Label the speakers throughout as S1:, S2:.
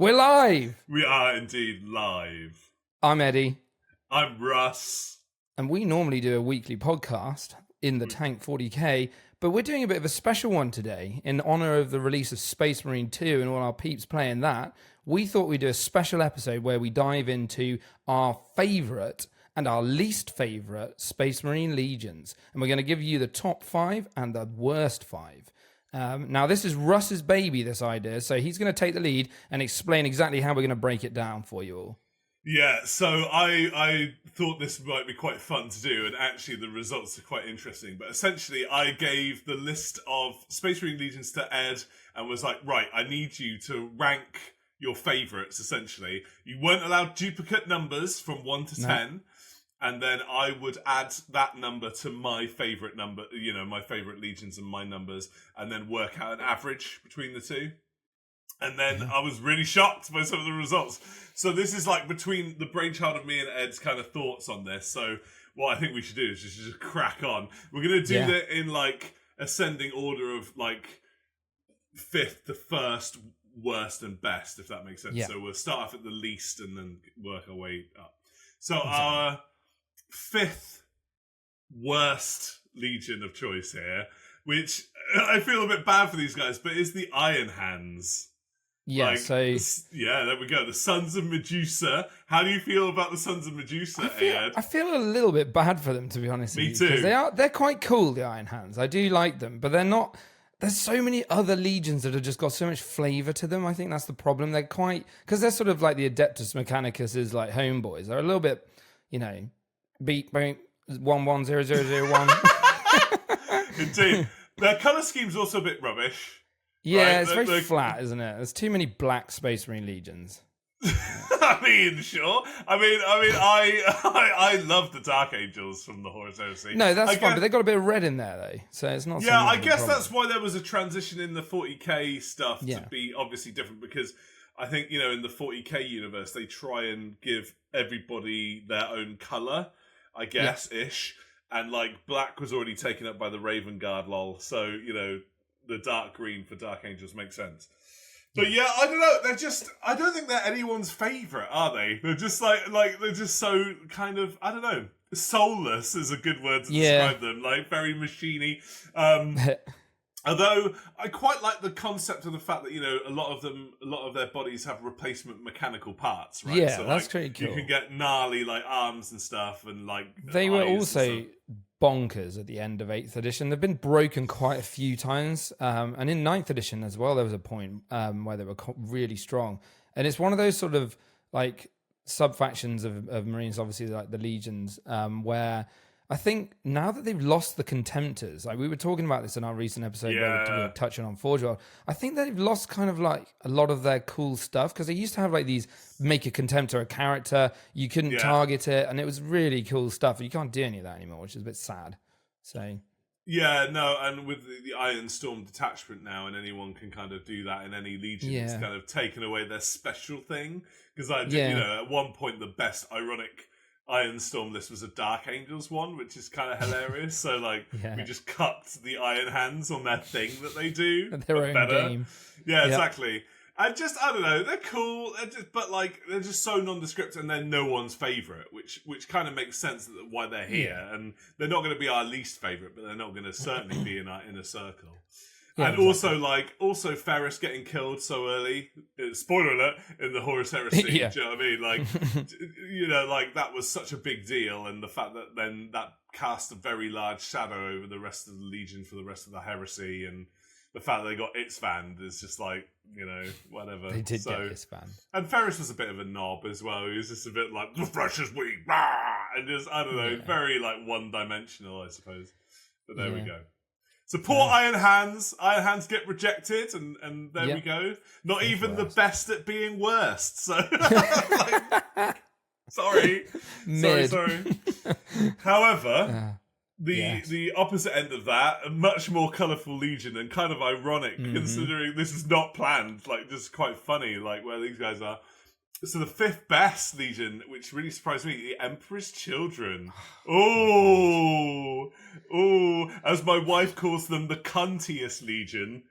S1: We're live!
S2: We are indeed live.
S1: I'm Eddie.
S2: I'm Russ.
S1: And we normally do a weekly podcast in the Tank 40K, but we're doing a bit of a special one today in honor of the release of Space Marine 2 and all our peeps playing that. We thought we'd do a special episode where we dive into our favourite and our least favourite Space Marine Legions. And we're going to give you the top 5 and the worst 5. Now, this is Russ's baby, this idea, so he's going to take the lead and explain exactly how we're going to break it down for you all.
S2: Yeah, so I thought this might be quite fun to do, and actually the results are quite interesting. But essentially, I gave the list of Space Marine Legions to Ed and was like, right, I need you to rank your favourites, essentially. You weren't allowed duplicate numbers from 1 to 10. And then I would add that number to my favourite number, you know, my favourite legions and my numbers, and then work out an average between the two. And then I was really shocked by some of the results. So this is like between the brainchild of me and Ed's kind of thoughts on this. So what I think we should do is just crack on. We're going to do that in like ascending order of like 5th to 1st, worst and best, if that makes sense. Yeah. So we'll start off at the least and then work our way up. So our 5th worst Legion of choice here, which I feel a bit bad for these guys, but is the Iron Hands.
S1: Yeah,
S2: like, there we go. The Sons of Medusa. How do you feel about the Sons of Medusa, Ed?
S1: I feel a little bit bad for them, to be honest with you.
S2: Me too.
S1: They're quite cool, the Iron Hands. I do like them, but they're not... There's so many other legions that have just got so much flavour to them. I think that's the problem. They're quite... Because they're sort of like the Adeptus Mechanicus' like homeboys. They're a little bit, you know... Beep, 110001.
S2: Indeed. Their colour scheme's also a bit rubbish.
S1: Yeah, right? It's very flat, isn't it? There's too many black Space Marine Legions.
S2: I mean, sure. I love the Dark Angels from the Horus Heresy.
S1: No, that's fine, but they got a bit of red in there, though, so it's not.
S2: Yeah, I guess that's why there was a transition in the 40k stuff to be obviously different, because I think, you know, in the 40k universe, they try and give everybody their own colour, I guess, ish. And, like, black was already taken up by the Raven Guard, lol. So, you know, the dark green for Dark Angels makes sense. But yeah, I don't know. I don't think they're anyone's favourite, are they? They're just like they're just so kind of, I don't know. Soulless is a good word to describe them. Like, very machiney. Although I quite like the concept of the fact that, you know, a lot of their bodies have replacement mechanical parts, right?
S1: Yeah,
S2: so,
S1: that's
S2: like,
S1: pretty cool.
S2: You can get gnarly like arms and stuff, and like
S1: they were also bonkers at the end of 8th edition. They've been broken quite a few times, and in 9th edition as well. There was a point where they were really strong, and it's one of those sort of like sub factions of Marines, obviously like the Legions, where I think now that they've lost the Contemptors, like we were talking about this in our recent episode where we were touching on Forge World, I think they've lost kind of like a lot of their cool stuff, because they used to have like these make a Contemptor a character, you couldn't target it, and it was really cool stuff. You can't do any of that anymore, which is a bit sad. So
S2: yeah, no, and with the Iron Storm detachment now, and anyone can kind of do that in any Legion, it's kind of taken away their special thing. Because you know, at one point the best ironic Iron Storm list was a Dark Angels one, which is kind of hilarious. So like we just cut the Iron Hands on their thing that they do,
S1: their own game.
S2: Yeah, exactly. I don't know, they're cool, but like they're just so nondescript, and they're no one's favorite, which kind of makes sense why they're here. And they're not going to be our least favorite, but they're not going to certainly be in our inner circle. Yeah, and exactly. also Ferris getting killed so early, spoiler alert, in the Horus Heresy, do you know what I mean? Like, you know, like that was such a big deal, and the fact that then that cast a very large shadow over the rest of the Legion for the rest of the Heresy, and the fact that they got Itzvand is just like, you know, whatever.
S1: They did get Itzvand.
S2: And Ferris was a bit of a knob as well. He was just a bit like, the flesh is weak, and just, I don't know, very like one-dimensional, I suppose. But there we go. So poor Iron Hands. Iron Hands get rejected, and there we go. Not even the best at being worst. So, like, sorry. However, the opposite end of that, a much more colourful Legion, and kind of ironic, considering this is not planned. Like, just quite funny, like where these guys are. So the 5th best Legion, which really surprised me, the Emperor's Children. Oh, as my wife calls them, the cuntiest Legion.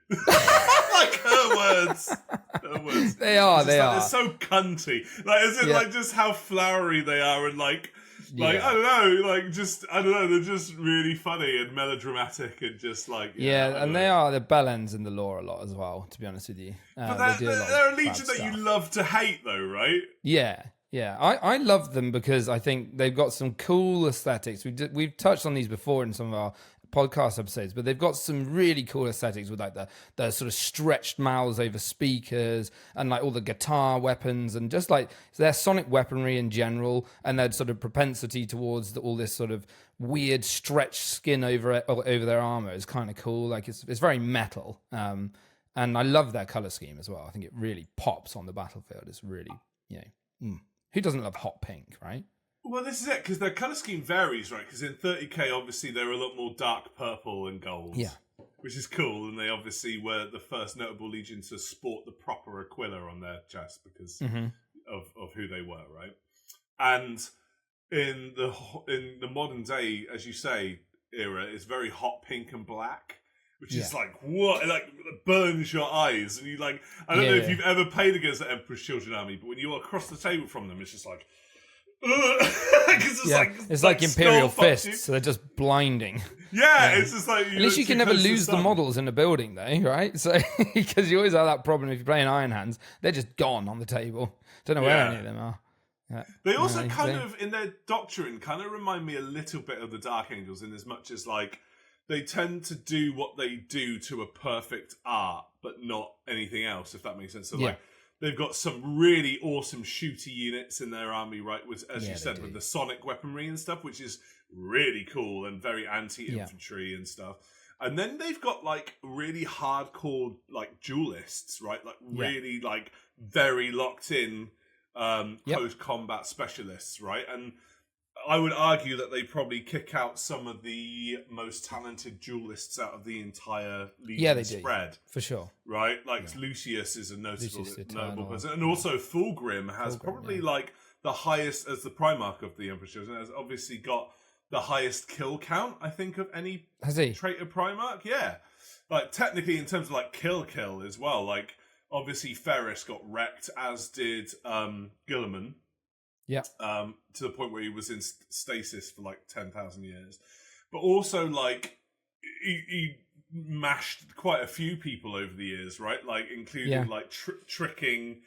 S2: like her words. Her words.
S1: They are. They are.
S2: They're so cunty. Like, is it like just how flowery they are and like I don't know, they're just really funny and melodramatic and just like
S1: and they are the bellends in the lore a lot as well. To be honest with you,
S2: but they're a legion that you love to hate, though, right?
S1: Yeah. I love them because I think they've got some cool aesthetics. We've touched on these before in some of our podcast episodes, but they've got some really cool aesthetics with like the sort of stretched mouths over speakers and like all the guitar weapons and just like their sonic weaponry in general and their sort of propensity towards all this sort of weird stretched skin over their armor is kind of cool. Like it's very metal. And I love their color scheme as well. I think it really pops on the battlefield. It's really, who doesn't love hot pink, right?
S2: Well, this is it, because their colour scheme varies, right? Because in 30k, obviously, they're a lot more dark purple and gold. Yeah. Which is cool, and they obviously were the first notable legion to sport the proper Aquila on their chest because of who they were, right? And in the modern day, as you say, era, it's very hot pink and black. Which is like, what? It like burns your eyes. And you like, I don't know if you've ever played against the Emperor's Children army, but when you're across the table from them, it's just like,
S1: it's like Imperial Fists, so they're just blinding.
S2: It's just like...
S1: At least you can never lose the models in a building, though, right? So, because you always have that problem if you're playing Iron Hands, they're just gone on the table. Don't know where any of them are.
S2: They also in their doctrine, kind of remind me a little bit of the Dark Angels in as much as like, they tend to do what they do to a perfect art, but not anything else, if that makes sense. So, like, they've got some really awesome shooter units in their army, right? With, as you said, with the sonic weaponry and stuff, which is really cool and very anti-infantry and stuff. And then they've got, like, really hardcore, like, duelists, right? Like, really, like, very locked in post-combat specialists, right? And I would argue that they probably kick out some of the most talented duelists out of the entire Legion spread.
S1: For sure.
S2: Right? Like, Lucius is a notable person. And also, Fulgrim has probably, like, the highest, as the Primarch of the Emperor's Children, has obviously got the highest kill count, I think, of any traitor Primarch. Yeah. Like, technically, in terms of, like, kill as well, like, obviously, Ferris got wrecked, as did Guilliman.
S1: Yeah.
S2: To the point where he was in stasis for like 10,000 years. But also, like, he mashed quite a few people over the years, right? Like, including, like, tricking,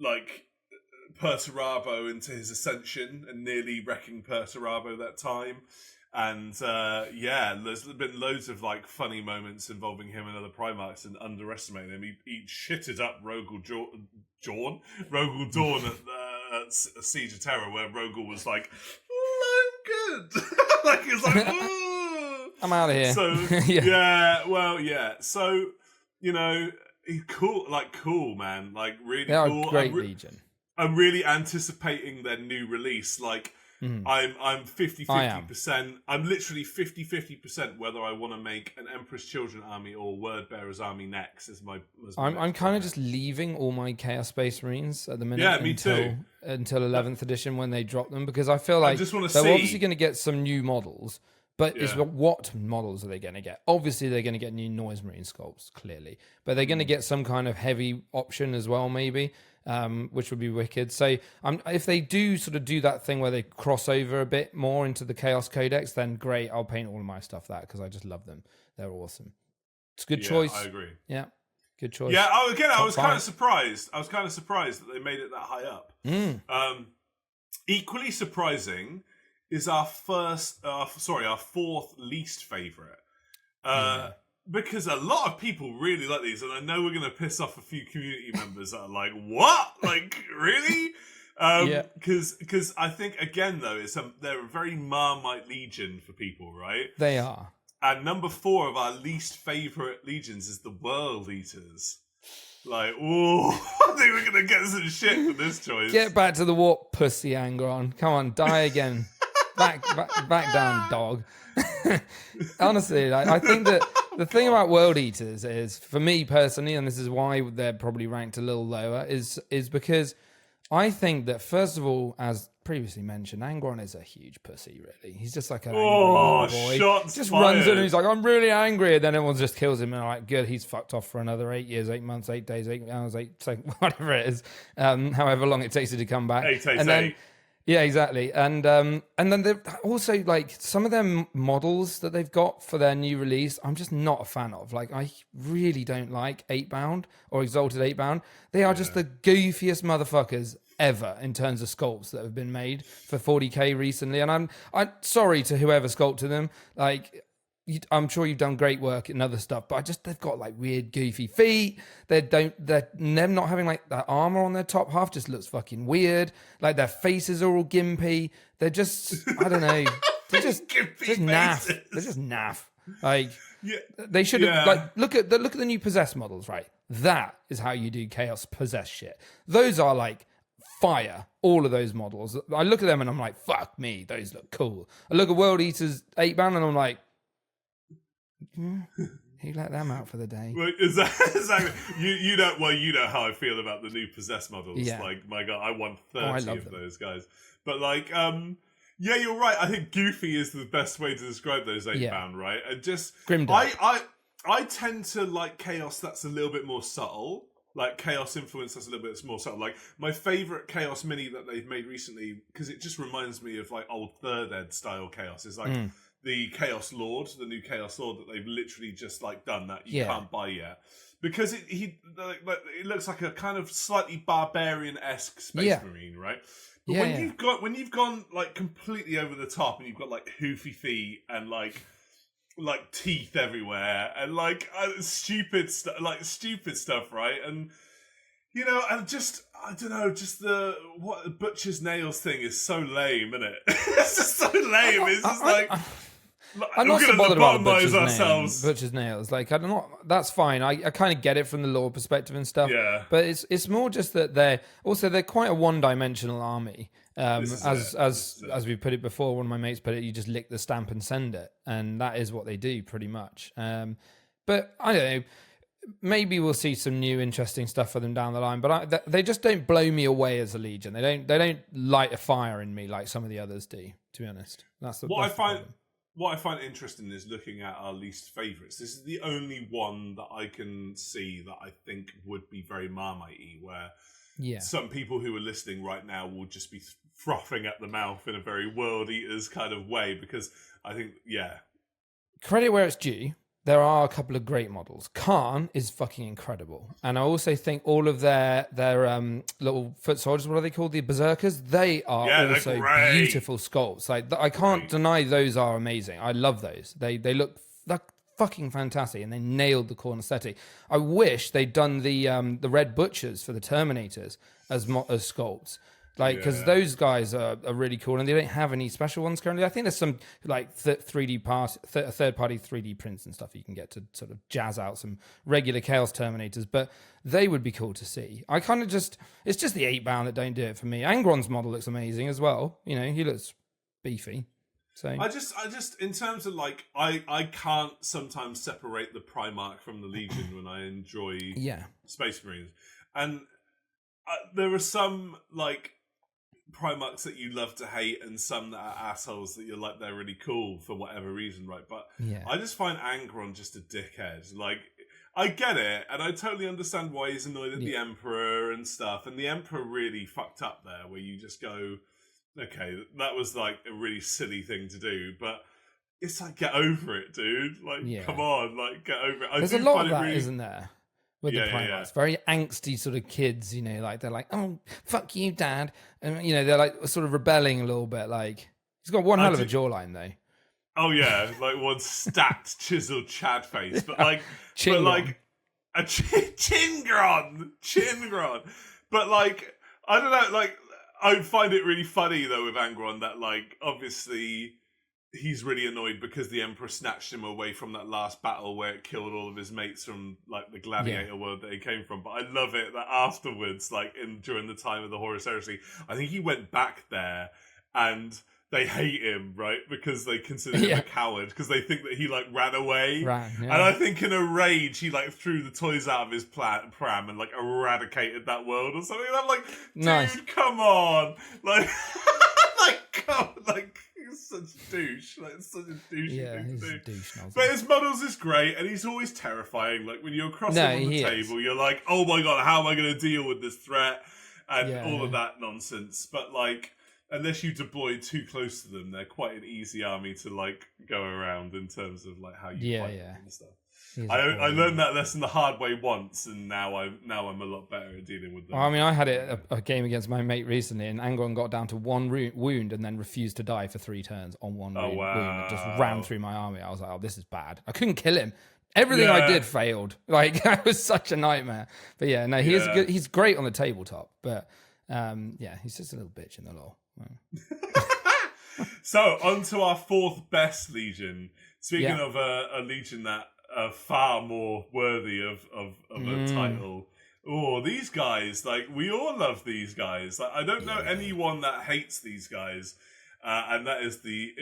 S2: like, Perturabo into his ascension and nearly wrecking Perturabo that time. And, there's been loads of, like, funny moments involving him and other Primarchs and underestimating him. He shitted up Rogel Dawn at Siege of Terror, where Rogel was like, I'm good. Like, he was like, ooh.
S1: I'm out of here.
S2: So, So, you know, cool, man. Like, really
S1: they are
S2: cool.
S1: A great Legion.
S2: I'm really anticipating their new release. Like, I'm 50-50%. I'm literally 50-50% whether I want to make an Emperor's Children army or Wordbearer's army next. I'm
S1: kind of just leaving all my Chaos Space Marines at the minute.
S2: Yeah, me too.
S1: Until 11th edition when they drop them, because I feel like they're obviously going to get some new models. But it's what models are they going to get? Obviously, they're going to get new Noise Marine sculpts, clearly. But they're going to get some kind of heavy option as well, maybe. Which would be wicked. So if they do sort of do that thing where they cross over a bit more into the Chaos Codex, then great. I'll paint all of my stuff that because I just love them. They're awesome. It's a good choice.
S2: I agree.
S1: Yeah, good choice.
S2: Yeah. I was kind of surprised. I was kind of surprised that they made it that high up. Equally surprising is our fourth least favorite. Because a lot of people really like these, and I know we're going to piss off a few community members that are like, what? Like, really? Because I think, again, though, they're a very Marmite Legion for people, right?
S1: They are.
S2: And number 4 of our least favourite legions is the World Eaters. Like, ooh, I think we're going to get some shit for this choice.
S1: Get back to the warp, pussy Angron. Come on, die again. back down, dog. Honestly, like, I think that the thing about World Eaters is, for me personally, and this is why they're probably ranked a little lower, is because I think that, first of all, as previously mentioned, Angron is a huge pussy, really. He's just like an angry little boy.
S2: Shots
S1: Just
S2: fired.
S1: runs in and he's like, I'm really angry. And then everyone just kills him. And I'm like, good, he's fucked off for another 8 years, 8 months, 8 days, 8 hours, 8 seconds, whatever it is. However long it takes you to come back.
S2: 888.
S1: Yeah, exactly. And then they're also, like, some of their models that they've got for their new release, I'm just not a fan of. Like, I really don't like 8-bound or Exalted 8-bound. They are just the goofiest motherfuckers ever in terms of sculpts that have been made for 40k recently. And I'm sorry to whoever sculpted them. Like, I'm sure you've done great work in other stuff, but they've got like weird goofy feet. Them not having like that armor on their top half just looks fucking weird. Like their faces are all gimpy. They're just, I don't know. They're just naff. They're just naff. Like they should have like look at the new possessed models, right? That is how you do chaos possessed shit. Those are like fire. All of those models. I look at them and I'm like, fuck me, those look cool. I look at World Eaters 8-bound and I'm like, he let them out for the day.
S2: Well, exactly. You know how I feel about the new possessed models.
S1: Yeah.
S2: Like, my God, I want 30
S1: I
S2: of
S1: love them.
S2: those guys. But like, yeah, you're right. I think goofy is the best way to describe those 8-bound, right? And just
S1: Grimdark.
S2: I tend to like chaos that's a little bit more subtle. Like chaos influence that's a little bit more subtle. Like my favorite chaos mini that they've made recently, because it just reminds me of like old Third Ed style chaos, is like the Chaos Lord, the new Chaos Lord that they've literally just like done that you can't buy yet, because it looks like a kind of slightly barbarian-esque space marine, right? But when you've gone like completely over the top and you've got like hoofy feet and like teeth everywhere and like stupid stuff, right? And you know, and just I don't know, just the Butcher's Nails thing is so lame, isn't it? It's just so lame. It's just
S1: I'm not so bothered about
S2: ourselves.
S1: Butcher's Nails. Like, I'm not. That's fine. I kind of get it from the lore perspective and stuff.
S2: Yeah.
S1: But it's more just that they're quite a one-dimensional army. As we put it before, one of my mates put it, you just lick the stamp and send it, and that is what they do pretty much. But I don't know. Maybe we'll see some new interesting stuff for them down the line. But they just don't blow me away as a Legion. They don't light a fire in me like some of the others do. To be honest,
S2: What I find interesting is looking at our least favourites. This is the only one that I can see that I think would be very Marmite-y, where some people who are listening right now will just be frothing at the mouth in a very World Eaters kind of way, because I think,
S1: credit where it's due. There are a couple of great models. Khan is fucking incredible. And I also think all of their little foot soldiers, what are they called? The Berserkers? They are also beautiful sculpts. Like, I can't deny those are amazing. I love those. They look fucking fantastic, and they nailed the corner aesthetic. I wish they'd done the Red Butchers for the Terminators as sculpts. Like, because those guys are really cool, and they don't have any special ones currently. I think there's some like 3D third-party 3D prints and stuff you can get to sort of jazz out some regular Chaos Terminators, but they would be cool to see. I kind of it's just the 8-bound that don't do it for me. Angron's model looks amazing as well. You know, he looks beefy. So
S2: I just in terms of like, I can't sometimes separate the Primarch from the Legion when I enjoy Space Marines, and there are some like Primarchs that you love to hate, and some that are assholes that you're like, they're really cool for whatever reason, right? But I just find Angron just a dickhead. Like, I get it, and I totally understand why he's annoyed at the Emperor and stuff, and the Emperor really fucked up there, where you just go, okay, that was like a really silly thing to do, but it's like, get over it, dude. Like, come on, like, get over it.
S1: There's a lot of that, isn't there? With the Primarchs, very angsty sort of kids, you know, like they're like, "Oh, fuck you, Dad," and you know they're like sort of rebelling a little bit. Like, he's got one hell of a jawline, though.
S2: Oh yeah, like one stacked, chiseled Chad face, but like, a Chingron. But like, I don't know, like, I find it really funny though with Angron that like, obviously, he's really annoyed because the Emperor snatched him away from that last battle where it killed all of his mates from like the gladiator world that he came from. But I love it that afterwards, like during the time of the Horus Heresy, I think he went back there and they hate him, right? Because they consider him a coward, because they think that he like ran away. And I think in a rage, he like threw the toys out of his pram and like eradicated that world or something. And I'm like, dude, come on. Like, he's such a douche. Like, it's such a douche.
S1: Yeah, he's a douche.
S2: But his models is great, and he's always terrifying. Like, when you're across him on the table, you're like, oh my god, how am I going to deal with this threat? And all of that nonsense. But like, unless you deploy too close to them, they're quite an easy army to like go around in terms of like how you fight them and stuff. I learned that lesson the hard way once, and now I'm a lot better at dealing with them.
S1: Well, I mean, I had a game against my mate recently, and Angron got down to one wound and then refused to die for 3 turns on one wound. And just ran through my army. I was like, oh, this is bad. I couldn't kill him. Everything I did failed. Like, that was such a nightmare. But yeah, no, he is good. He's great on the tabletop, but he's just a little bitch in the lore.
S2: So, on to our 4th best Legion. Speaking of a Legion that are far more worthy of a title. Oh, these guys, like, we all love these guys. Like, I don't know anyone that hates these guys. And that is the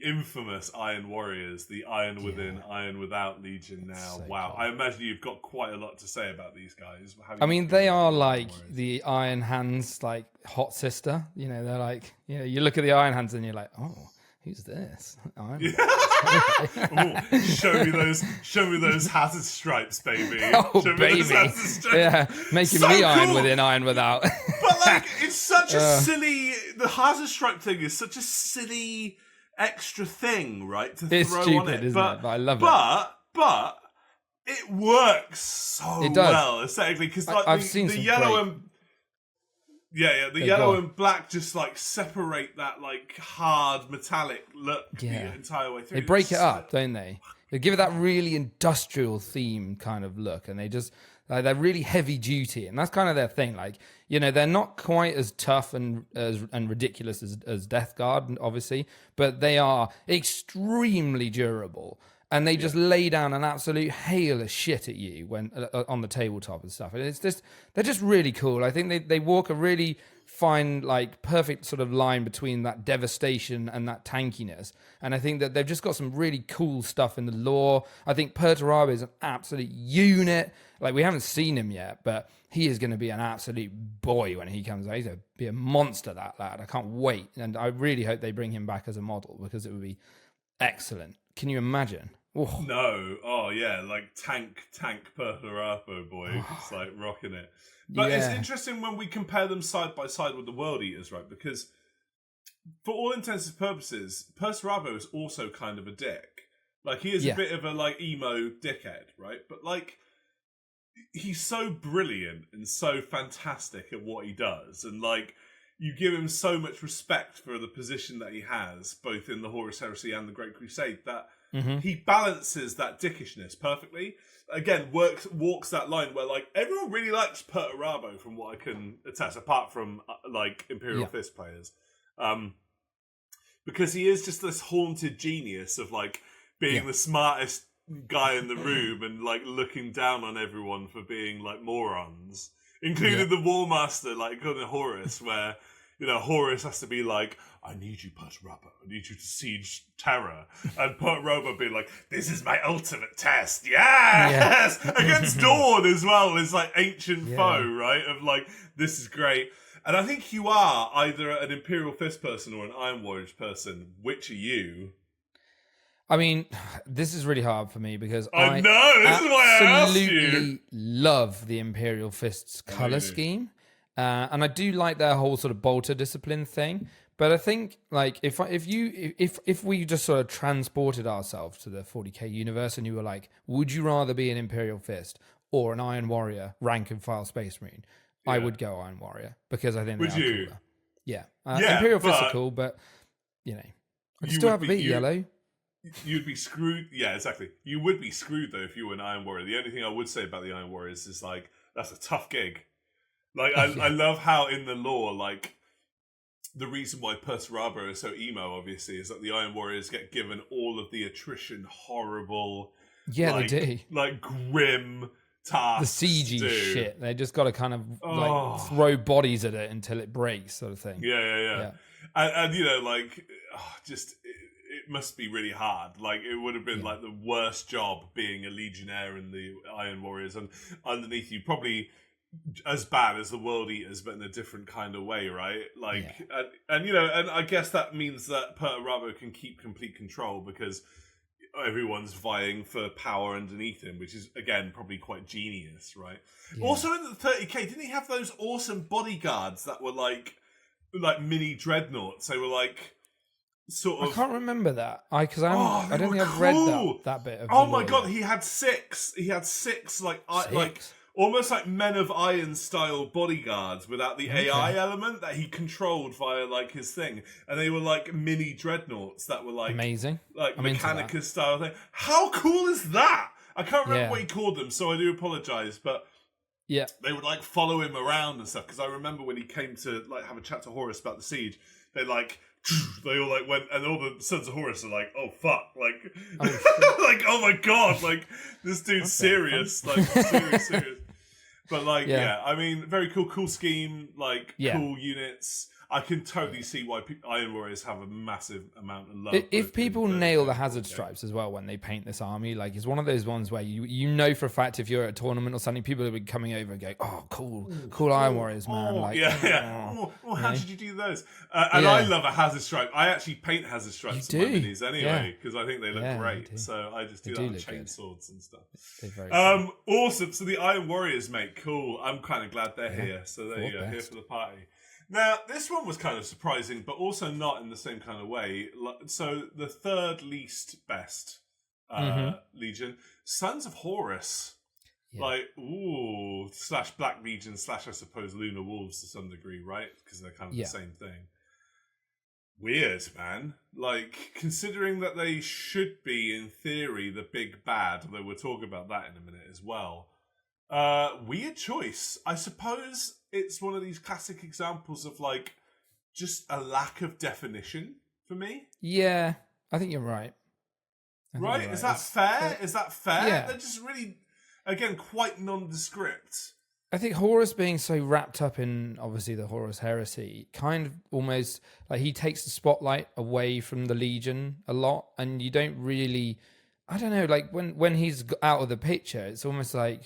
S2: infamous Iron Warriors, the Iron Within, Iron Without Legion now. So wow. Cool. I imagine you've got quite a lot to say about these guys.
S1: I mean, they are like the Iron Hands, like, hot sister. You know, they're like, you know, you look at the Iron Hands and you're like, oh, who's this?
S2: Ooh, show me those Hazard Stripes, baby.
S1: Oh, baby. Yeah, making so me cool. Iron Within, Iron Without.
S2: But like, it's such a silly. The Hazard Stripe thing is such a silly extra thing, right? To
S1: it's
S2: throw
S1: stupid,
S2: on it,
S1: isn't it? But I love
S2: it. But it works so well aesthetically, because like
S1: I've seen
S2: the yellow and the yellow and black just like separate that like hard metallic look the entire way through.
S1: They break it up, don't they? They give it that really industrial theme kind of look, and they just they're really heavy duty, and that's kind of their thing. Like, you know, they're not quite as tough and ridiculous as Death Guard, obviously, but they are extremely durable. And they just lay down an absolute hail of shit at you when on the tabletop and stuff. And it's just, they're just really cool. I think they walk a really fine, like, perfect sort of line between that devastation and that tankiness. And I think that they've just got some really cool stuff in the lore. I think Perturabo is an absolute unit. Like, we haven't seen him yet, but he is going to be an absolute boy when he comes out. He's going to be a monster, that lad. I can't wait. And I really hope they bring him back as a model, because it would be excellent. Can you imagine? Oh.
S2: No. Oh, yeah. Like tank Perturabo boy. Just like rocking it. But it's interesting when we compare them side by side with the World Eaters, right? Because for all intents and purposes, Perturabo is also kind of a dick. Like, he is a bit of a like emo dickhead, right? But like, he's so brilliant and so fantastic at what he does. And like, you give him so much respect for the position that he has, both in the Horus Heresy and the Great Crusade, that he balances that dickishness perfectly. Again, walks that line where like everyone really likes Perturabo, from what I can attest, apart from like Imperial Fist players, because he is just this haunted genius of like being the smartest guy in the room and like looking down on everyone for being like morons, including the War Master, like going to Horus, where you know Horus has to be like, I need you, Perturabo. I need you to siege Terra. And Perturabo be like, this is my ultimate test. Yes! Yeah. Against Dawn as well. It's like ancient foe, right? Of like, this is great. And I think you are either an Imperial Fist person or an Iron Warriors person. Which are you?
S1: I mean, this is really hard for me because
S2: I know, this is why I asked you.
S1: Absolutely love the Imperial Fist's color scheme. And I do like their whole sort of bolter discipline thing. But I think, like, if we just sort of transported ourselves to the 40k universe and you were like, would you rather be an Imperial Fist or an Iron Warrior, rank and file Space Marine? I would go Iron Warrior, because I think they are cooler. Yeah. Imperial Fists are cool, but, you know, I'd still have a bit yellow.
S2: You'd be screwed. Yeah, exactly. You would be screwed, though, if you were an Iron Warrior. The only thing I would say about the Iron Warriors is, like, that's a tough gig. Like, I love how in the lore, like, the reason why Perturabo is so emo, obviously, is that the Iron Warriors get given all of the attrition, horrible,
S1: they do,
S2: like grim tasks.
S1: The CG shit. They just got to kind of like throw bodies at it until it breaks, sort of thing.
S2: Yeah. And you know, like, it must be really hard. Like, it would have been like the worst job being a legionnaire in the Iron Warriors, and underneath you probably as bad as the World Eaters, but in a different kind of way, right? Like, and and I guess that means that Perturabo can keep complete control because everyone's vying for power underneath him, which is again probably quite genius, right? Also in the 30k, didn't he have those awesome bodyguards that were like mini dreadnoughts? They were like sort of.
S1: I can't remember that. I don't think I've read that bit of.
S2: Oh my god, he had six. He had six like almost like Men of Iron style bodyguards without the AI element that he controlled via like his thing, and they were like mini dreadnoughts that were like
S1: amazing,
S2: like Mechanicus style thing. How cool is that? I can't remember what he called them, so I do apologize, but they would like follow him around and stuff. Because I remember when he came to like have a chat to Horus about the siege, they all like went, and all the Sons of Horus are like, oh fuck, like, like, oh my god, like this dude's serious, like serious. But like, I mean, very cool scheme, like cool units. I can totally see why Iron Warriors have a massive amount of love.
S1: If people nail the hazard stripes as well when they paint this army, like it's one of those ones where you know for a fact if you're at a tournament or something, people will be coming over and go, "Oh, cool Iron Warriors, man!" Like,
S2: how did you do those? And I love a hazard stripe. I actually paint hazard stripes in my minis anyway because I think they look great. So I just do that with chainswords and stuff. Awesome. So the Iron Warriors, mate, cool. I'm kind of glad they're here. So there you go, here for the party. Now, this one was kind of surprising, but also not in the same kind of way. So, the third least best Legion, Sons of Horus. Like, slash Black Legion, slash, I suppose, Lunar Wolves to some degree, right? Because they're kind of the same thing. Weird, man. Like, considering that they should be, in theory, the big bad, although we'll talk about that in a minute as well. Weird choice. I suppose it's one of these classic examples of like just a lack of definition for me.
S1: Yeah, I think you're right.
S2: Right? Is that fair? Is that fair? Yeah. They're just really, again, quite nondescript.
S1: I think Horus being so wrapped up in obviously the Horus heresy, kind of almost like he takes the spotlight away from the Legion a lot, and you don't really, I don't know, like when he's out of the picture, it's almost like,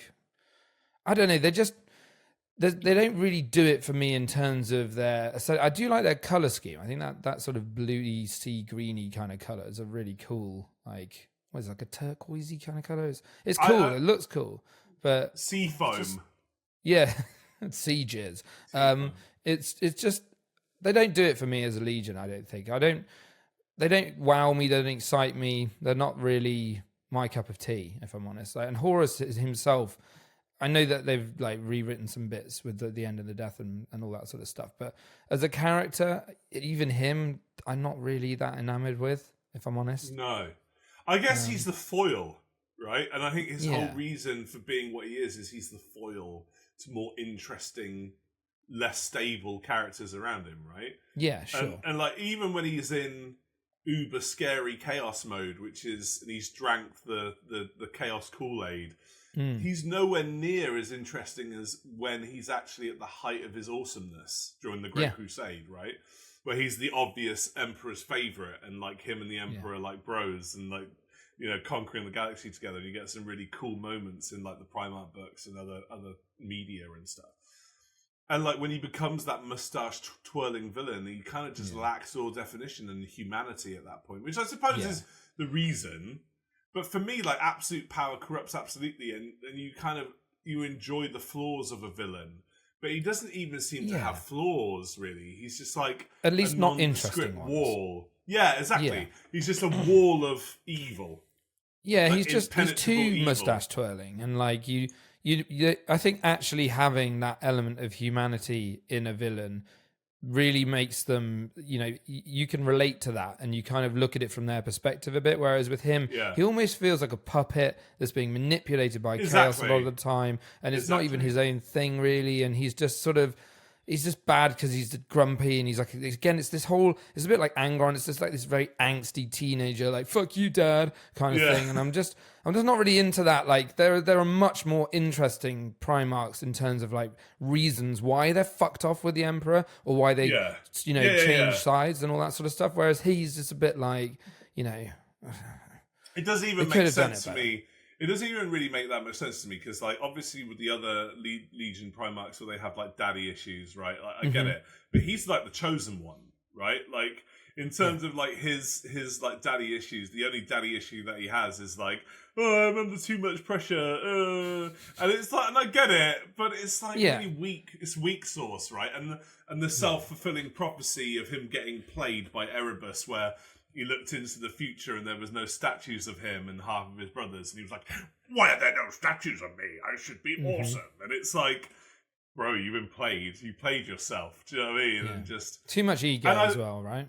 S1: I don't know, they don't really do it for me in terms of their. So I do like their color scheme. I think that sort of bluey, sea greeny kind of colors are really cool. Like, what is it, like a turquoisey kind of colors? It's cool. It looks cool, but
S2: sea foam.
S1: Sea jizz. It's just they don't do it for me as a Legion. I don't think. They don't wow me. They don't excite me. They're not really my cup of tea, if I'm honest. Like, and Horus himself. I know that they've like rewritten some bits with the end of the death and all that sort of stuff, but as a character, even him, I'm not really that enamored with, if I'm honest.
S2: No, I guess he's the foil, right? And I think his whole reason for being what he is he's the foil to more interesting, less stable characters around him, right?
S1: Yeah, sure.
S2: And like even when he's in uber scary chaos mode, and he's drank the chaos Kool-Aid. He's nowhere near as interesting as when he's actually at the height of his awesomeness during the Great Crusade, right? Where he's the obvious Emperor's favorite, and like him and the Emperor are like bros, and like conquering the galaxy together. And you get some really cool moments in like the Primarch books and other media and stuff. And like when he becomes that mustache twirling villain, he kind of just lacks all definition and humanity at that point, which I suppose is the reason. But for me, like, absolute power corrupts absolutely, and you enjoy the flaws of a villain. But he doesn't even seem to have flaws, really. He's just like
S1: at least not interesting
S2: wall. Yeah, exactly. Yeah. He's just a wall of evil.
S1: Yeah, like he's too evil. Mustache twirling, and like you, I think actually having that element of humanity in a villain really makes them, you can relate to that and you kind of look at it from their perspective a bit, whereas with him he almost feels like a puppet that's being manipulated by chaos a lot of the time, and it's not even his own thing really, and he's just sort of he's just bad because he's grumpy, and he's like, again, it's a bit like Angron. It's just like this very angsty teenager, like "fuck you, dad" kind of thing. And I'm just not really into that. Like there are much more interesting Primarchs in terms of like reasons why they're fucked off with the Emperor, or why they change sides and all that sort of stuff. Whereas he's just a bit like,
S2: it doesn't even make sense to me. It doesn't even really make that much sense to me, because, like, obviously with the other Legion Primarchs, where they have like daddy issues, right? Like, I get it, but he's like the chosen one, right? Like, in terms of like his like daddy issues, the only daddy issue that he has is like, oh, I'm under too much pressure, and it's like, and I get it, but it's like really weak. It's weak sauce, right? And the self-fulfilling prophecy of him getting played by Erebus, where he looked into the future and there was no statues of him and half of his brothers, and he was like, why are there no statues of me? I should be awesome. And it's like, bro, you've been played. You played yourself. Do you know what I mean? And just
S1: too much ego as well, right?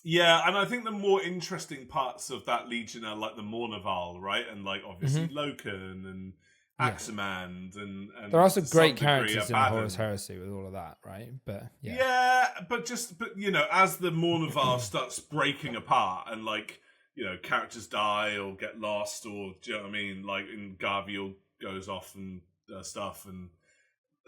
S2: Yeah, and I think the more interesting parts of that Legion are like the Mournival, right? And like obviously Loken and Aximand and
S1: there are some great characters in Horus Heresy with all of that, right? But
S2: but as the Mournival starts breaking apart and like, characters die or get lost, or do you know what I mean? Like, in Garviel goes off and stuff, and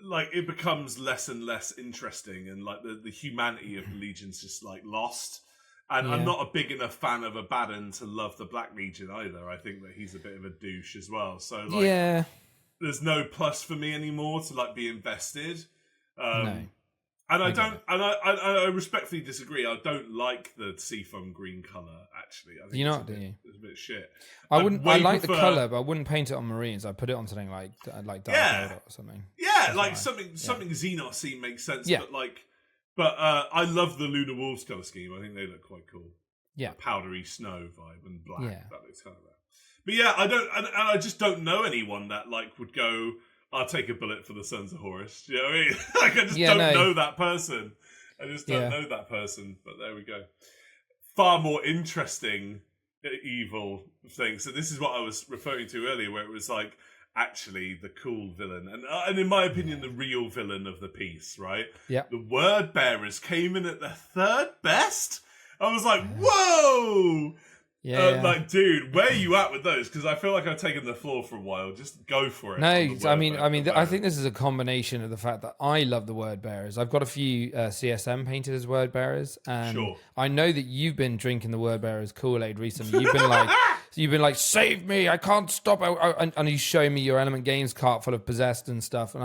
S2: like it becomes less and less interesting, and like the humanity of the Legion's just like lost. And I'm not a big enough fan of Abaddon to love the Black Legion either. I think that he's a bit of a douche as well. So like, there's no plus for me anymore to like be invested. And I respectfully disagree. I don't like the seafoam green color. Actually, I think
S1: do you?
S2: It's a bit shit.
S1: I like the color, but I wouldn't paint it on Marines. I put it on something like Dark Elder or something.
S2: Yeah, like something Xenos makes sense. Yeah. But I love the Lunar Wolves color scheme. I think they look quite cool.
S1: Yeah,
S2: powdery snow vibe and black. Yeah. That looks kind of bad. But yeah, I just don't know anyone that like would go, I'll take a bullet for the Sons of Horus. Do you know what I mean? Like, I just don't know that person. I just don't know that person. But there we go. Far more interesting evil thing. So this is what I was referring to earlier, where it was like actually the cool villain, and in my opinion, the real villain of the piece, right?
S1: Yeah.
S2: The Word Bearers came in at the third best. I was like, whoa! Like, dude, where are you at with those? Because I feel like I've taken the floor for a while. Just go for it.
S1: No, I think this is a combination of the fact that I love the Word Bearers. I've got a few CSM painted as Word Bearers, and I know that you've been drinking the Word Bearers Kool-Aid recently. You've been like, save me! I can't stop. And you show me your Element Games cart full of possessed and stuff, and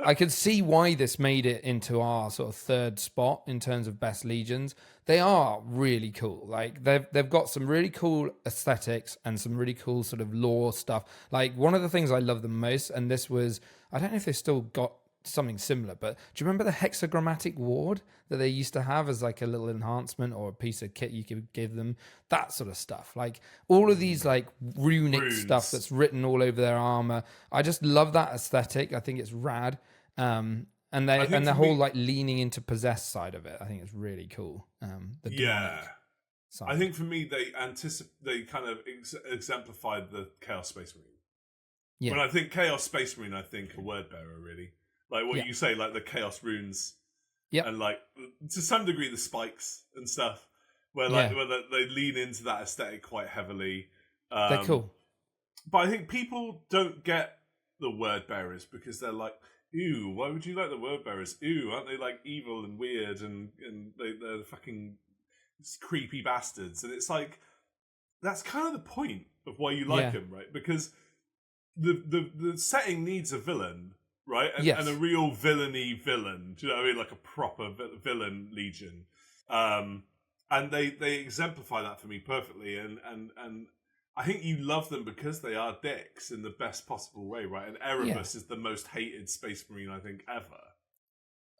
S1: I could see why this made it into our sort of third spot in terms of best legions. They are really cool. Like they've got some really cool aesthetics and some really cool sort of lore stuff. Like one of the things I love the most, and this was, I don't know if they still got something similar, but do you remember the hexagrammatic ward that they used to have as like a little enhancement or a piece of kit you could give them? That sort of stuff. Like all of these like runic stuff that's written all over their armor. I just love that aesthetic. I think it's rad. And the whole like leaning into possessed side of it, I think it's really cool. Side.
S2: I think for me, they kind of exemplified the Chaos Space Marine. Yeah. When I think Chaos Space Marine, I think a Word Bearer, really. Like what you say, like the Chaos runes, and like to some degree the spikes and stuff, where they lean into that aesthetic quite heavily.
S1: They're cool,
S2: but I think people don't get the Word Bearers because they're like, ew, why would you like the Word Bearers? Ew, aren't they like evil and weird and they're fucking creepy bastards? And it's like, that's kind of the point of why you like them, right? Because the setting needs a villain, right? And a real villainy villain. Do you know what I mean? Like a proper villain legion. And they exemplify that for me perfectly. And I think you love them because they are dicks in the best possible way, right? And Erebus is the most hated Space Marine, I think, ever.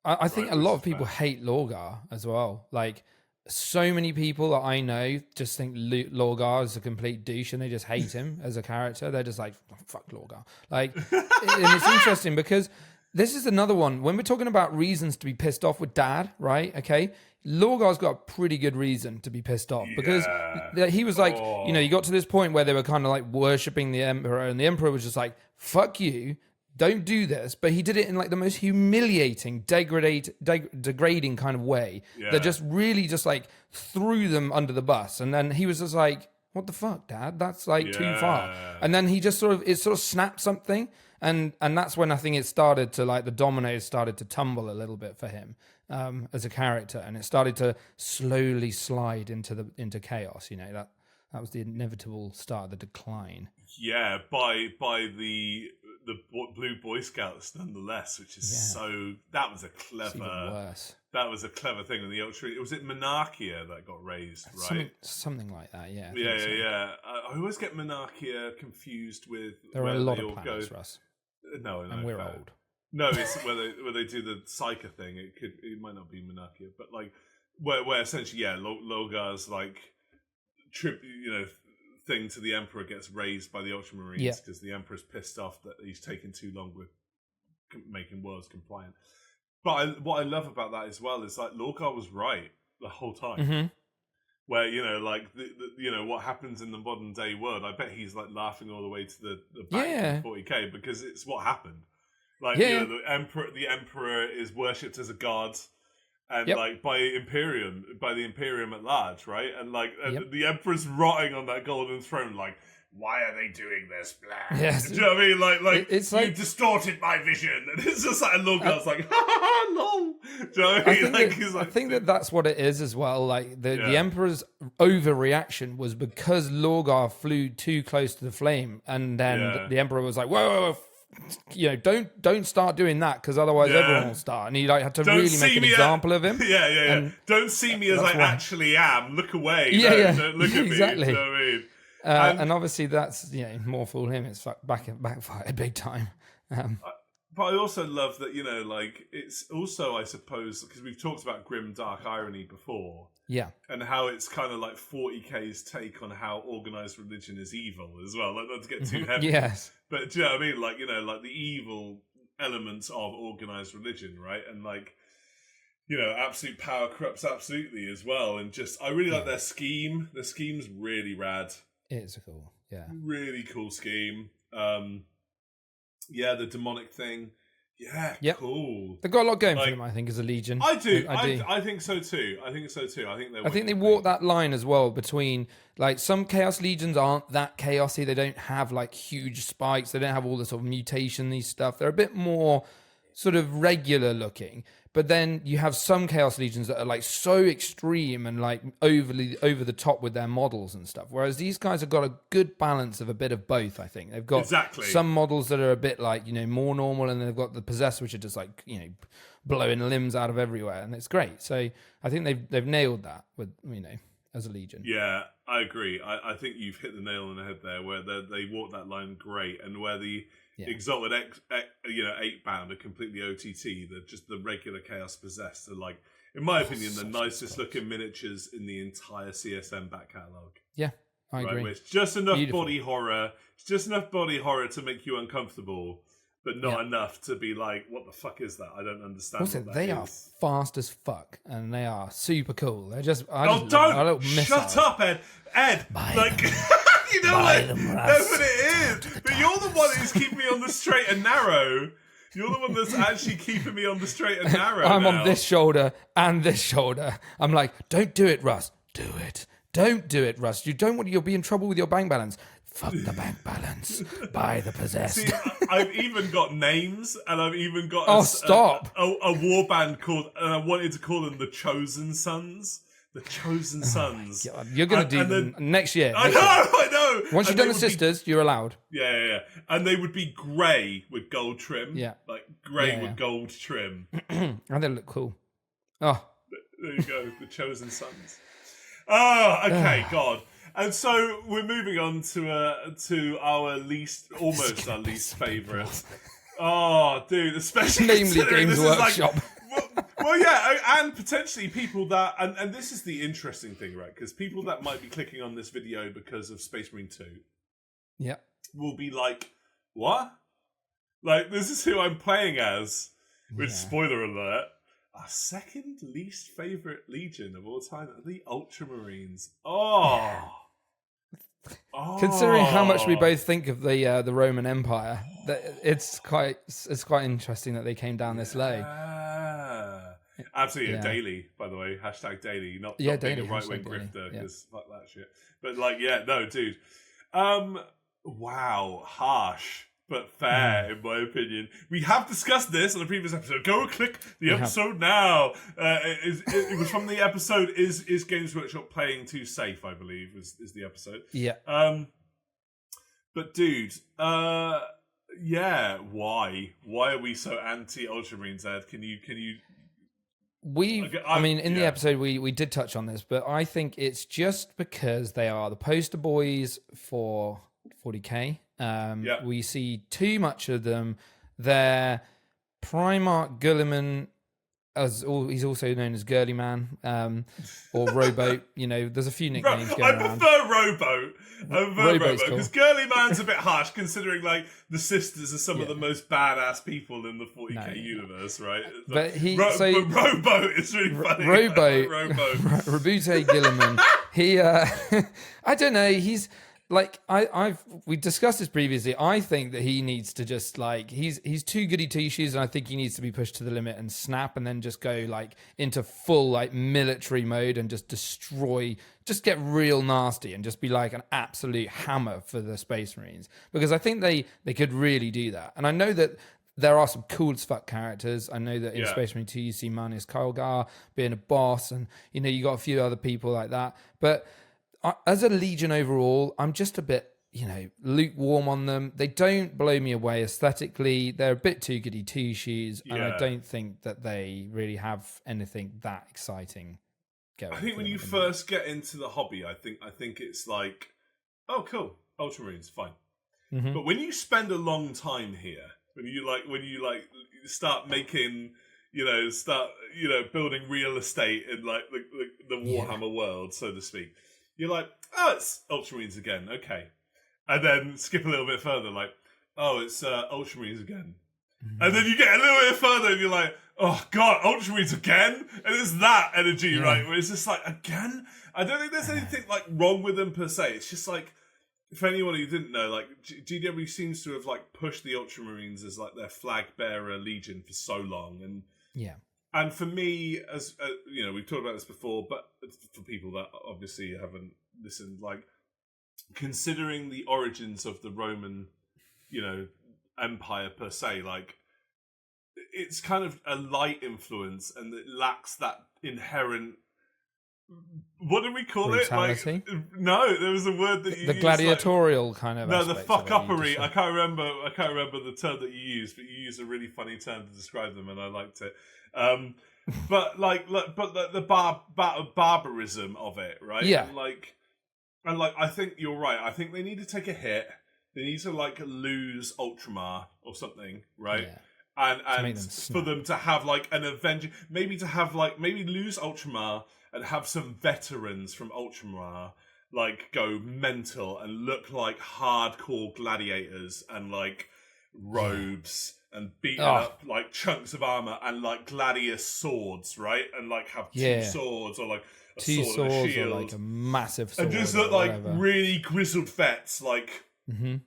S1: I think a lot of people hate Lorgar as well. Like, so many people that I know just think Lorgar is a complete douche and they just hate him as a character. They're just like, oh, fuck Lorgar. Like, and it's interesting because this is another one. When we're talking about reasons to be pissed off with Dad, right? Okay. Lorgar's got a pretty good reason to be pissed off because he was like, you got to this point where they were kind of like worshipping the Emperor, and the Emperor was just like, fuck you, don't do this, but he did it in like the most humiliating, degrading kind of way that just really just like threw them under the bus. And then he was just like, what the fuck, Dad? That's like too far. And then he just sort of snapped something. And that's when I think it started to like the dominoes started to tumble a little bit for him as a character. And it started to slowly slide into chaos. You know, that was the inevitable start of the decline.
S2: Yeah, by the Blue Boy Scouts, nonetheless, which is that was a clever. That was a clever thing. And the Ultra, was it Monarchia that got raised, right?
S1: Something like that. Yeah.
S2: Yeah. I always get Monarchia confused with.
S1: There are a lot of planets, Russ.
S2: No,
S1: and we're old.
S2: No, it's where they do the Psyker thing. It might not be Monarchia, but like where essentially, Logar's like thing to the Emperor gets raised by the Ultramarines because the Emperor's pissed off that he's taken too long with making worlds compliant. But what I love about that as well is like Lorgar was right the whole time.
S1: Mm-hmm.
S2: Where like what happens in the modern day world, I bet he's like laughing all the way to the back 40k because it's what happened. Like the Emperor is worshipped as a god. And like by the Imperium at large, right? And like the Emperor's rotting on that golden throne, like, why are they doing this? Blah.
S1: Yes.
S2: Do you know what I mean? Like
S1: it's
S2: you distorted my vision, and it's just like a Lorgar's like, ha ha ha, lol. Do you know what I mean?
S1: I think that's what it is as well. Like the Emperor's overreaction was because Lorgar flew too close to the flame, and then the Emperor was like, whoa. Don't start doing that because otherwise everyone will start. And he like had to really make an example of him.
S2: Yeah. Don't see me as I actually am. Look away. Don't look at
S1: exactly.
S2: me. You know what I mean?
S1: And obviously that's more fool him. It's backfired big time.
S2: But I also love that like it's also I suppose because we've talked about grim dark irony before.
S1: Yeah.
S2: And how it's kind of like 40k's take on how organized religion is evil as well. Like, not to get too heavy.
S1: Yes.
S2: But do you know what I mean? Like, like the evil elements of organized religion, right? And like, absolute power corrupts absolutely as well. And just, I really like their scheme. Their scheme's really rad.
S1: It's cool. Yeah.
S2: Really cool scheme. The demonic thing. Yeah, cool.
S1: They've got a lot going for them, I think, as a Legion.
S2: I do. I think so too. I think
S1: they walk that line as well between like some Chaos Legions aren't that chaosy. They don't have like huge spikes. They don't have all the sort of mutation stuff. They're a bit more sort of regular looking. But then you have some Chaos Legions that are like so extreme and like over the top with their models and stuff. Whereas these guys have got a good balance of a bit of both, I think. They've got some models that are a bit like, more normal, and they've got the Possessed, which are just like, blowing limbs out of everywhere. And it's great. So I think they've nailed that with, as a Legion.
S2: Yeah, I agree. I think you've hit the nail on the head there where they walk that line great, and where the Exalted 8-bound are completely OTT. They're just the regular Chaos Possessed are like, in my opinion, the nicest looking miniatures in the entire CSM back catalogue.
S1: Yeah, I agree.
S2: It's just enough body horror. It's just enough body horror to make you uncomfortable, but not enough to be like, what the fuck is that? I don't understand.
S1: Also,
S2: what that
S1: they
S2: is.
S1: are fast as fuck, and they are super cool. They're just
S2: don't shut up, Ed. Like. You know what? That's what it is. But you're the one who's keeping me on the straight and narrow. You're the one that's actually keeping me on the straight and narrow.
S1: I'm
S2: now.
S1: on this shoulder and this shoulder. I'm like, don't do it, Russ. Do it. Don't do it, Russ. You'll be in trouble with your bank balance. Fuck the bank balance. Buy the Possessed.
S2: See, I've even got names, and I've even got a warband called, and I wanted to call them the Chosen Sons. The Chosen Sons.
S1: God. You're going to do them next year.
S2: I know.
S1: Once you've done the Sisters, you're allowed.
S2: Yeah. And they would be grey with gold trim.
S1: Yeah.
S2: Like grey with gold trim.
S1: And they look cool. Oh.
S2: There you go. The Chosen Sons. Oh, okay, God. And so we're moving on to our least favourite. Oh, dude, especially
S1: namely Games Workshop.
S2: Well, yeah, and potentially people that, and this is the interesting thing, right? Because people that might be clicking on this video because of Space Marine 2 will be like, what? Like, this is who I'm playing as, which, spoiler alert, our second least favourite Legion of all time, the Ultramarines. Oh!
S1: Considering how much we
S2: Oh.
S1: both think of the Roman Empire, that it's quite interesting that they came down this low.
S2: Absolutely,
S1: Yeah.
S2: daily, by the way. Hashtag daily, not
S1: Yeah,
S2: being
S1: daily,
S2: a right wing
S1: hashtag daily,
S2: grifter,
S1: yeah.
S2: because fuck that shit. But like, yeah, no, dude. Wow, harsh, but fair, in my opinion. We have discussed this on a previous episode. Go and click the episode now. It was from the episode, Is Games Workshop playing too safe, I believe, is the episode.
S1: Yeah.
S2: But dude, yeah, why? Why are we so anti Ultramarines, Ed? Can you
S1: I mean, in the
S2: yeah.
S1: episode, we did touch on this, but I think it's just because they are the poster boys for 40k. We see too much of them. They're Primarch Gulliman, he's also known as Girly Man, or Rowboat. You know, there's a few nicknames going
S2: I
S1: around.
S2: prefer Rowboat.
S1: Rowboat's cool.
S2: Because Girly Man's a bit harsh, considering like the sisters are some of the most badass people in the 40k universe, right?
S1: But
S2: but Rowboat is really funny.
S1: Rowboat,
S2: Rowboat.
S1: Gilliman. He, I don't know. He's like we discussed this previously. I think that he needs to just like he's too goody two shoes, and I think he needs to be pushed to the limit and snap, and then just go like into full like military mode and just destroy, just get real nasty and just be like an absolute hammer for the Space Marines, because I think they could really do that. And I know that there are some cool as fuck characters. I know that in Space Marine 2 you see Manus Kalgar being a boss, and you know you got a few other people like that, but as a Legion overall, I'm just a bit, lukewarm on them. They don't blow me away aesthetically. They're a bit too goody two shoes, and I don't think that they really have anything that exciting going.
S2: I think when you first get into the hobby, I think it's like, oh, cool, Ultramarines, fine. Mm-hmm. But when you spend a long time here, when you start making, building real estate in like the Warhammer world, so to speak. You're like, oh, it's Ultramarines again, okay. And then skip a little bit further, like, oh, it's Ultramarines again. Mm-hmm. And then you get a little bit further and you're like, oh, God, Ultramarines again? And it's that energy, right? Where it's just like, again? I don't think there's anything like wrong with them per se. It's just like, for anyone who didn't know, like, GW seems to have like pushed the Ultramarines as like their flag bearer legion for so long. And And for me, as we've talked about this before, but for people that obviously haven't listened, like considering the origins of the Roman, empire per se, like it's kind of a light influence, and it lacks that inherent. What did we call
S1: brutality?
S2: it? Like, no, there was a word that you
S1: the
S2: used,
S1: gladiatorial kind of.
S2: No, the fuck-uppery. I can't remember the term that you used, but you used a really funny term to describe them, and I liked it. But the barbarism of it, right?
S1: Yeah.
S2: And I think you're right. I think they need to take a hit. They need to like lose Ultramar or something, right? Yeah. And for them to have like an Avenger, maybe lose Ultramar and have some veterans from Ultramar like go mental and look like hardcore gladiators and like robes. And beating up like chunks of armor and like gladius swords, right? And like have two swords or like a
S1: two
S2: sword
S1: swords
S2: and a shield,
S1: or like a massive sword,
S2: and just look like really grizzled vets, like a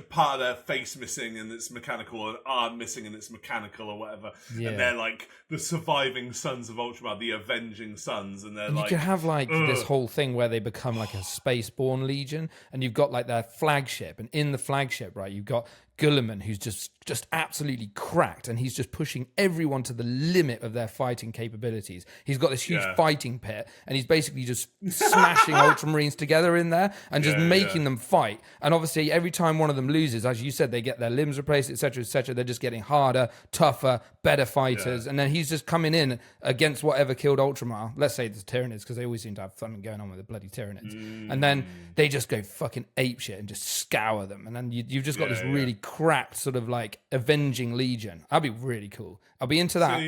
S2: part of their face missing and it's mechanical, an arm missing and it's mechanical or whatever. Yeah. And they're like the surviving sons of Ultramar, the avenging sons, and they're
S1: you could have like this whole thing where they become like a spaceborne legion, and you've got like their flagship, and in the flagship, right, you've got Gulliman, who's just absolutely cracked, and he's just pushing everyone to the limit of their fighting capabilities. He's got this huge fighting pit, and he's basically just smashing Ultramarines together in there and just making them fight. And obviously, every time one of them loses, as you said, they get their limbs replaced, etc., etc. They're just getting harder, tougher, better fighters, and then he's just coming in against whatever killed Ultramar. Let's say the Tyranids, because they always seem to have something going on with the bloody Tyranids. And then they just go fucking apeshit and just scour them, and then you've just got this really cracked sort of like avenging legion. That'd be really cool. I'll be into that.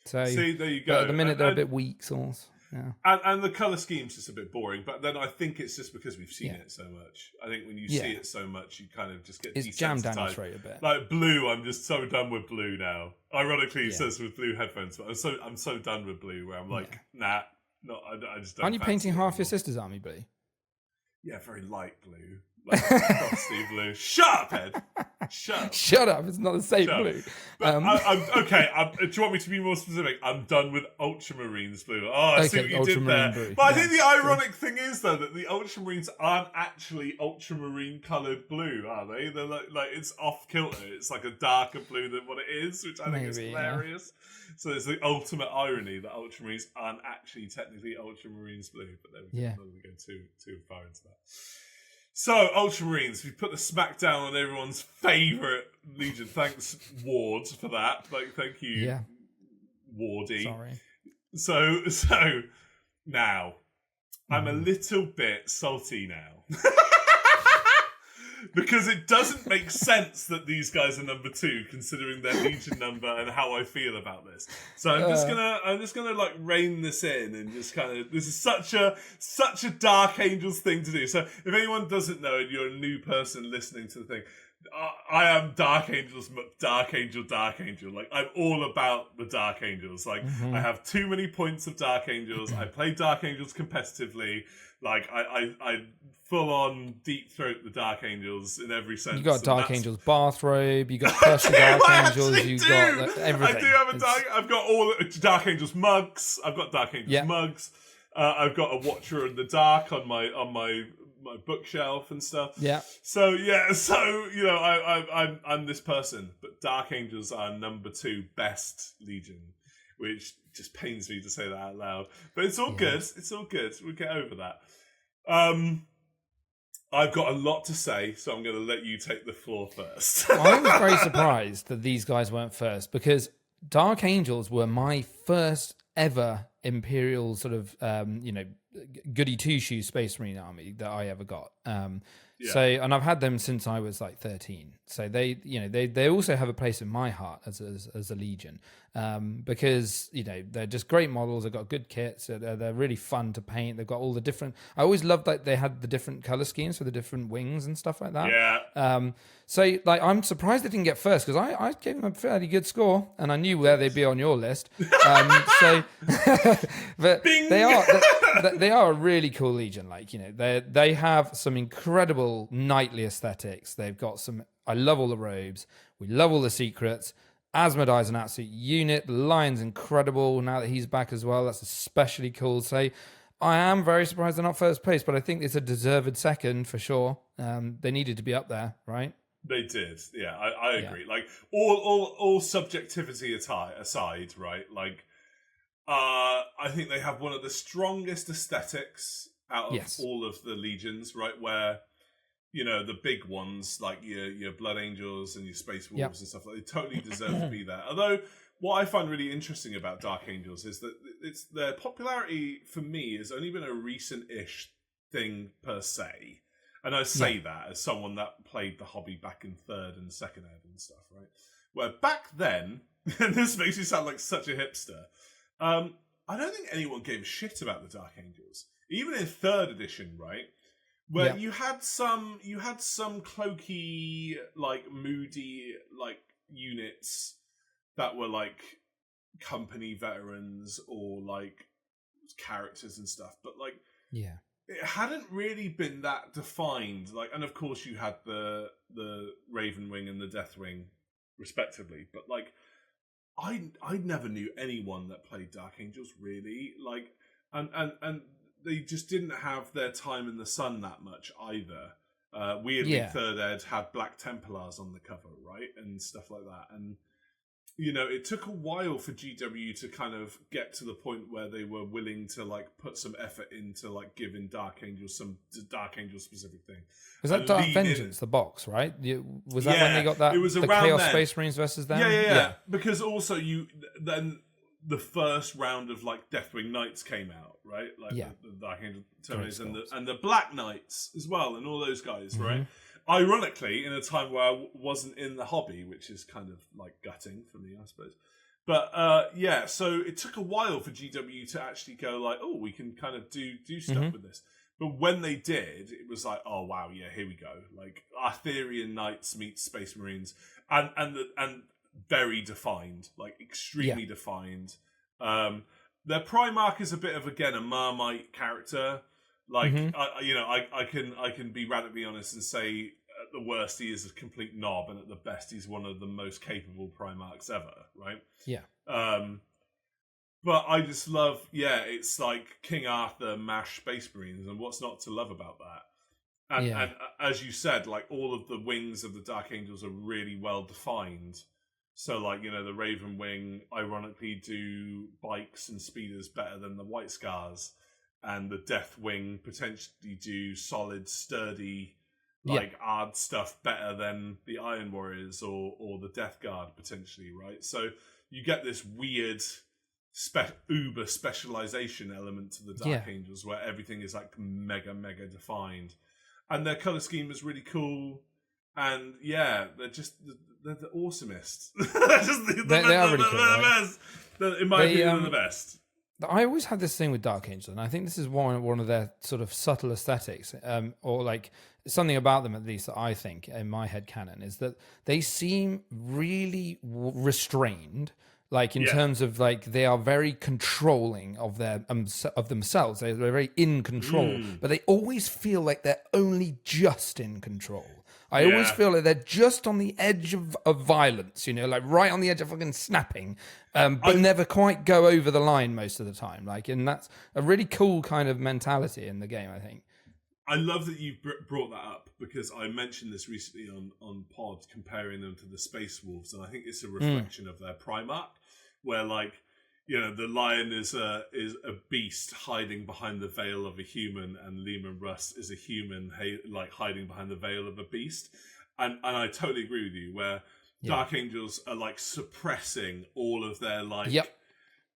S2: See, there you go.
S1: But at the minute they're a bit weak sauce. Yeah.
S2: And the colour scheme's just a bit boring, but then I think it's just because we've seen it so much. I think when you see it so much, you kind of just get
S1: it's jammed down your throat a bit.
S2: Like blue, I'm just so done with blue now. Ironically, it says with blue headphones, but I'm so done with blue where I'm like, nah, no, I just don't.
S1: Aren't you painting half your sister's army blue?
S2: Yeah, very light blue. Like frosty blue. Shut up, Ed. Shut up.
S1: Shut up! It's not the same blue.
S2: But I'm okay. Do you want me to be more specific? I'm done with Ultramarines blue. Oh, I see what you did there.
S1: Blue.
S2: But I think the ironic thing is though that the Ultramarines aren't actually ultramarine coloured blue, are they? They're like it's off kilter. It's like a darker blue than what it is, which I think is hilarious. Yeah. So it's the ultimate irony that Ultramarines aren't actually technically Ultramarines blue. But then we don't go too far into that. So, Ultramarines, we put the smack down on everyone's favourite Legion. Thanks, Ward, for that. Thank you, Wardy.
S1: Sorry.
S2: So now, I'm a little bit salty now. Because it doesn't make sense that these guys are number 2, considering their Legion number and how I feel about this. So I'm just gonna like rein this in and just kind of, this is such a Dark Angels thing to do. So if anyone doesn't know and you're a new person listening to the thing, I am Dark Angels, Dark Angel. Like, I'm all about the Dark Angels. Like, I have too many points of Dark Angels. I play Dark Angels competitively. Like, I full on deep throat the Dark Angels in every sense.
S1: You got Dark Angels bathrobe. You got Persian Dark Angels. You got like, everything.
S2: I do have a Dark. I've got all Dark Angels mugs. I've got Dark Angels mugs. I've got a Watcher in the Dark on my bookshelf and stuff.
S1: Yeah.
S2: So you know, I'm this person, but Dark Angels are number 2 best Legion, which just pains me to say that out loud. But it's all good. It's all good. We'll get over that. I've got a lot to say, so I'm going to let you take the floor first.
S1: I was very surprised that these guys weren't first, because Dark Angels were my first ever Imperial sort of, goody two-shoes Space Marine army that I ever got. So, and I've had them since I was like 13. So they also have a place in my heart as a Legion, because they're just great models. They've got good kits. They're really fun to paint. They've got all the different. I always loved that they had the different color schemes for the different wings and stuff like that.
S2: Yeah.
S1: So like I'm surprised they didn't get first, because I gave them a fairly good score and I knew where they'd be on your list. But
S2: Bing!
S1: they are a really cool Legion. Like they have some incredible knightly aesthetics. They've got some. I love all the robes. We love all the secrets. Asmodai is an absolute unit. The Lion's incredible now that he's back as well. That's especially cool. So I am very surprised they're not first place, but I think it's a deserved second for sure. They needed to be up there, right?
S2: They did. Yeah, I agree. Like all subjectivity aside, right? Like I think they have one of the strongest aesthetics out of all of the Legions, right? Where the big ones like your Blood Angels and your Space Wolves and stuff, like, they totally deserve to be there. Although what I find really interesting about Dark Angels is that it's their popularity for me has only been a recent-ish thing per se. And I say that as someone that played the hobby back in 3rd and 2nd ed and stuff, right? Where back then, and this makes me sound like such a hipster, I don't think anyone gave a shit about the Dark Angels. Even in 3rd edition, right? Where you had some cloaky, like moody, like units that were like company veterans or like characters and stuff, but like it hadn't really been that defined. Like, and of course you had the Raven Wing and the Deathwing, respectively. But like, I never knew anyone that played Dark Angels really. Like, and they just didn't have their time in the sun that much either. Weirdly, 3rd ed had Black Templars on the cover, right? And stuff like that. And, it took a while for GW to kind of get to the point where they were willing to, like, put some effort into, like, giving Dark Angels some Dark Angel specific thing.
S1: Was that Dark Vengeance, the box, right? Was that when they got that?
S2: It was
S1: the
S2: around
S1: Chaos
S2: then.
S1: Space Marines versus them?
S2: Yeah. Because also then the first round of like Deathwing Knights came out, right? Like the Dark Angel Terminators and the Black Knights as well, and all those guys, right? Ironically, in a time where I wasn't in the hobby, which is kind of like gutting for me, I suppose. But so it took a while for GW to actually go like, oh, we can kind of do stuff with this. But when they did, it was like, oh wow, yeah, here we go. Like Arthurian Knights meets Space Marines, and very defined, like extremely defined. Their Primarch is a bit of, again, a Marmite character. Like, I can be radically honest and say at the worst he is a complete knob, and at the best he's one of the most capable Primarchs ever, right?
S1: Yeah.
S2: But I just love, it's like King Arthur mash Space Marines, and what's not to love about that? And as you said, like all of the wings of the Dark Angels are really well defined. So, like, the Raven Wing ironically do bikes and speeders better than the White Scars, and the Death Wing potentially do solid, sturdy, Ard stuff better than the Iron Warriors or the Death Guard potentially, right? So you get this weird uber specialization element to the Dark Angels where everything is like mega defined, and their color scheme is really cool, and they're the awesomest. They are really cool, right? Best. In my opinion, they're the best.
S1: I always had this thing with Dark Angels, and I think this is one of their sort of subtle aesthetics, or like something about them, at least that I think in my head canon, is that they seem really restrained. Like in terms of like they are very controlling of their of themselves. They're very in control, but they always feel like they're only just in control. I always feel like they're just on the edge of violence, like right on the edge of fucking snapping, but never quite go over the line most of the time. Like, and that's a really cool kind of mentality in the game, I think.
S2: I love that you brought that up, because I mentioned this recently on Pod, comparing them to the Space Wolves, and I think it's a reflection of their Primarch, where like, the Lion is a beast hiding behind the veil of a human, and Leman Russ is a human like hiding behind the veil of a beast, and I totally agree with you. Where Dark Angels are like suppressing all of their like.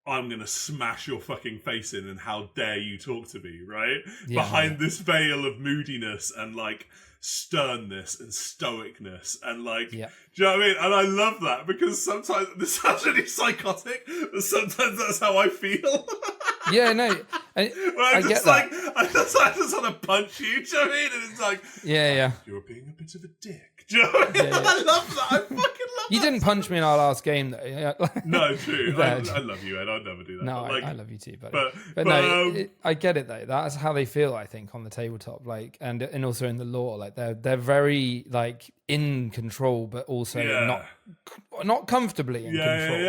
S2: I'm going to smash your fucking face in, and how dare you talk to me, right? Behind this veil of moodiness and, like, sternness and stoicness and, like, do you know what I mean? And I love that, because sometimes, this sounds really psychotic, but sometimes that's how I feel. I
S1: get that.
S2: I just want to punch you, do you know what I mean? And it's like, you're being a bit of a dick. Do you know what I mean? I love that. I fucking love that.
S1: You didn't punch me in our last game, though.
S2: No, true. I love you, Ed. I'd never do that.
S1: No,
S2: like,
S1: I love you too, buddy. But no, I get it, though. That's how they feel, I think, on the tabletop, like, and also in the lore. Like, they're very, like, in control, but also not comfortably in control.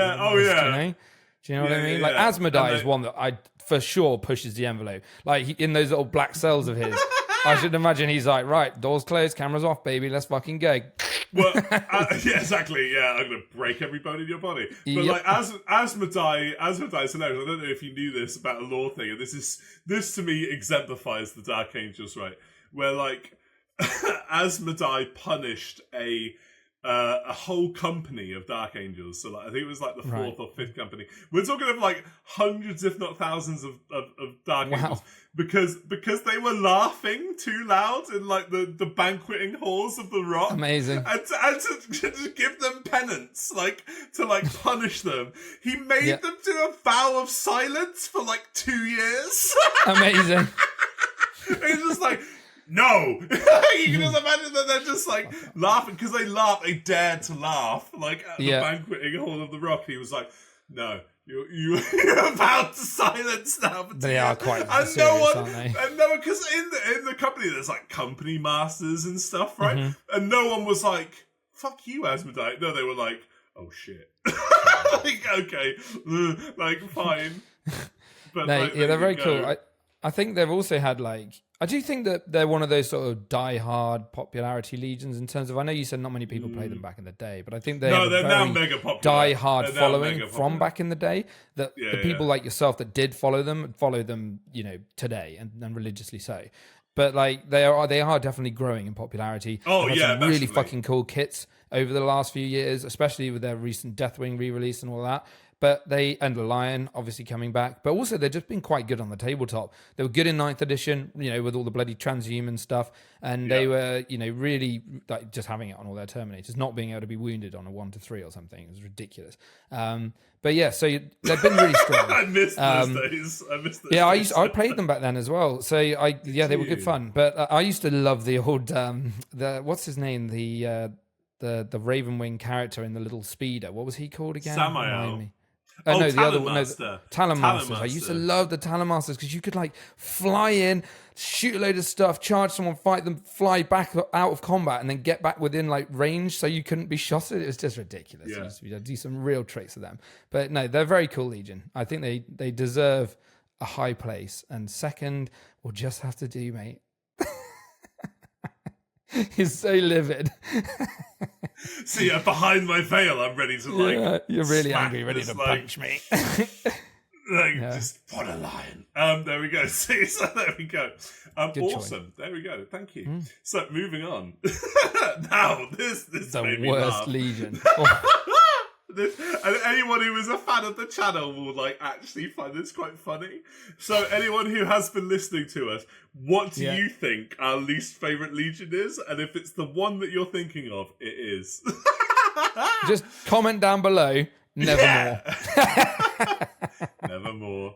S1: Do you know what I mean? Like, Asmodai is one that I for sure pushes the envelope. Like, in those little black cells of his, I should imagine he's like, right, doors closed, cameras off, baby, let's fucking go.
S2: Well, exactly. Yeah, I'm gonna break every bone in your body. But like, Asmodai is hilarious. I don't know if you knew this about a lore thing, and this to me exemplifies the Dark Angels, right? Where like Asmodai punished a whole company of Dark Angels. So like, I think it was like the fourth or fifth company. We're talking of like hundreds, if not thousands, of Dark Angels, because they were laughing too loud in like the banqueting halls of the Rock.
S1: Amazing.
S2: And to give them penance, like to like punish them, he made them do a vow of silence for like 2 years.
S1: Amazing.
S2: He's just like, no! You can just imagine that they're just like laughing, because they dared to laugh, like at the banqueting hall of the Rock. He was like, no, you're about to silence now.
S1: They are quite serious, aren't they?
S2: And no one, because in the company there's like company masters and stuff, right? Mm-hmm. And no one was like, fuck you, Asmodai. No, they were like, oh shit. Like, okay, like, fine. But
S1: no, they're very cool. I think they've also had like, I do think that they're one of those sort of die-hard popularity legions in terms of, I know you said not many people played them back in the day, but I think they're
S2: now mega popular.
S1: Die-hard following from back in the day. That the people like yourself that did follow them, today and religiously so. But like they are definitely growing in popularity.
S2: Oh yeah,
S1: some really fucking cool kits over the last few years, especially with their recent Deathwing re-release and all that. But and the Lion obviously coming back, but also they've just been quite good on the tabletop. They were good in 9th edition, with all the bloody transhuman stuff, and they were, really like just having it on all their Terminators, not being able to be wounded on a 1-3 or something. It was ridiculous. But yeah, so they've been really strong.
S2: I missed those days.
S1: Yeah, I played them back then as well. So they were good fun. But I used to love the old what's his name, the Ravenwing character in the little speeder. What was he called again?
S2: Samael.
S1: No, the other one, no,
S2: Talonmaster.
S1: Talon Masters. I used to love the Talon Masters because you could like fly in, shoot a load of stuff, charge someone, fight them, fly back out of combat, and then get back within like range, so you couldn't be shotted. It was just ridiculous.
S2: Yeah.
S1: You used to do some real tricks with them. But no, they're very cool Legion. I think they deserve a high place. And second, we'll just have to do, mate. He's so livid.
S2: See, behind my veil, I'm ready to like.
S1: Yeah, you're really
S2: smack
S1: angry, ready
S2: this,
S1: to
S2: like,
S1: punch me.
S2: Just what a lion. There we go. See, so there we go. Awesome. There we go. Thank you. So moving on. Now this
S1: The
S2: made me
S1: worst
S2: laugh.
S1: Legion.
S2: And anyone who is a fan of the channel will like actually find this quite funny. So anyone who has been listening to us, what do you think our least favourite Legion is? And if it's the one that you're thinking of, it is.
S1: Just comment down below. Nevermore.
S2: Nevermore.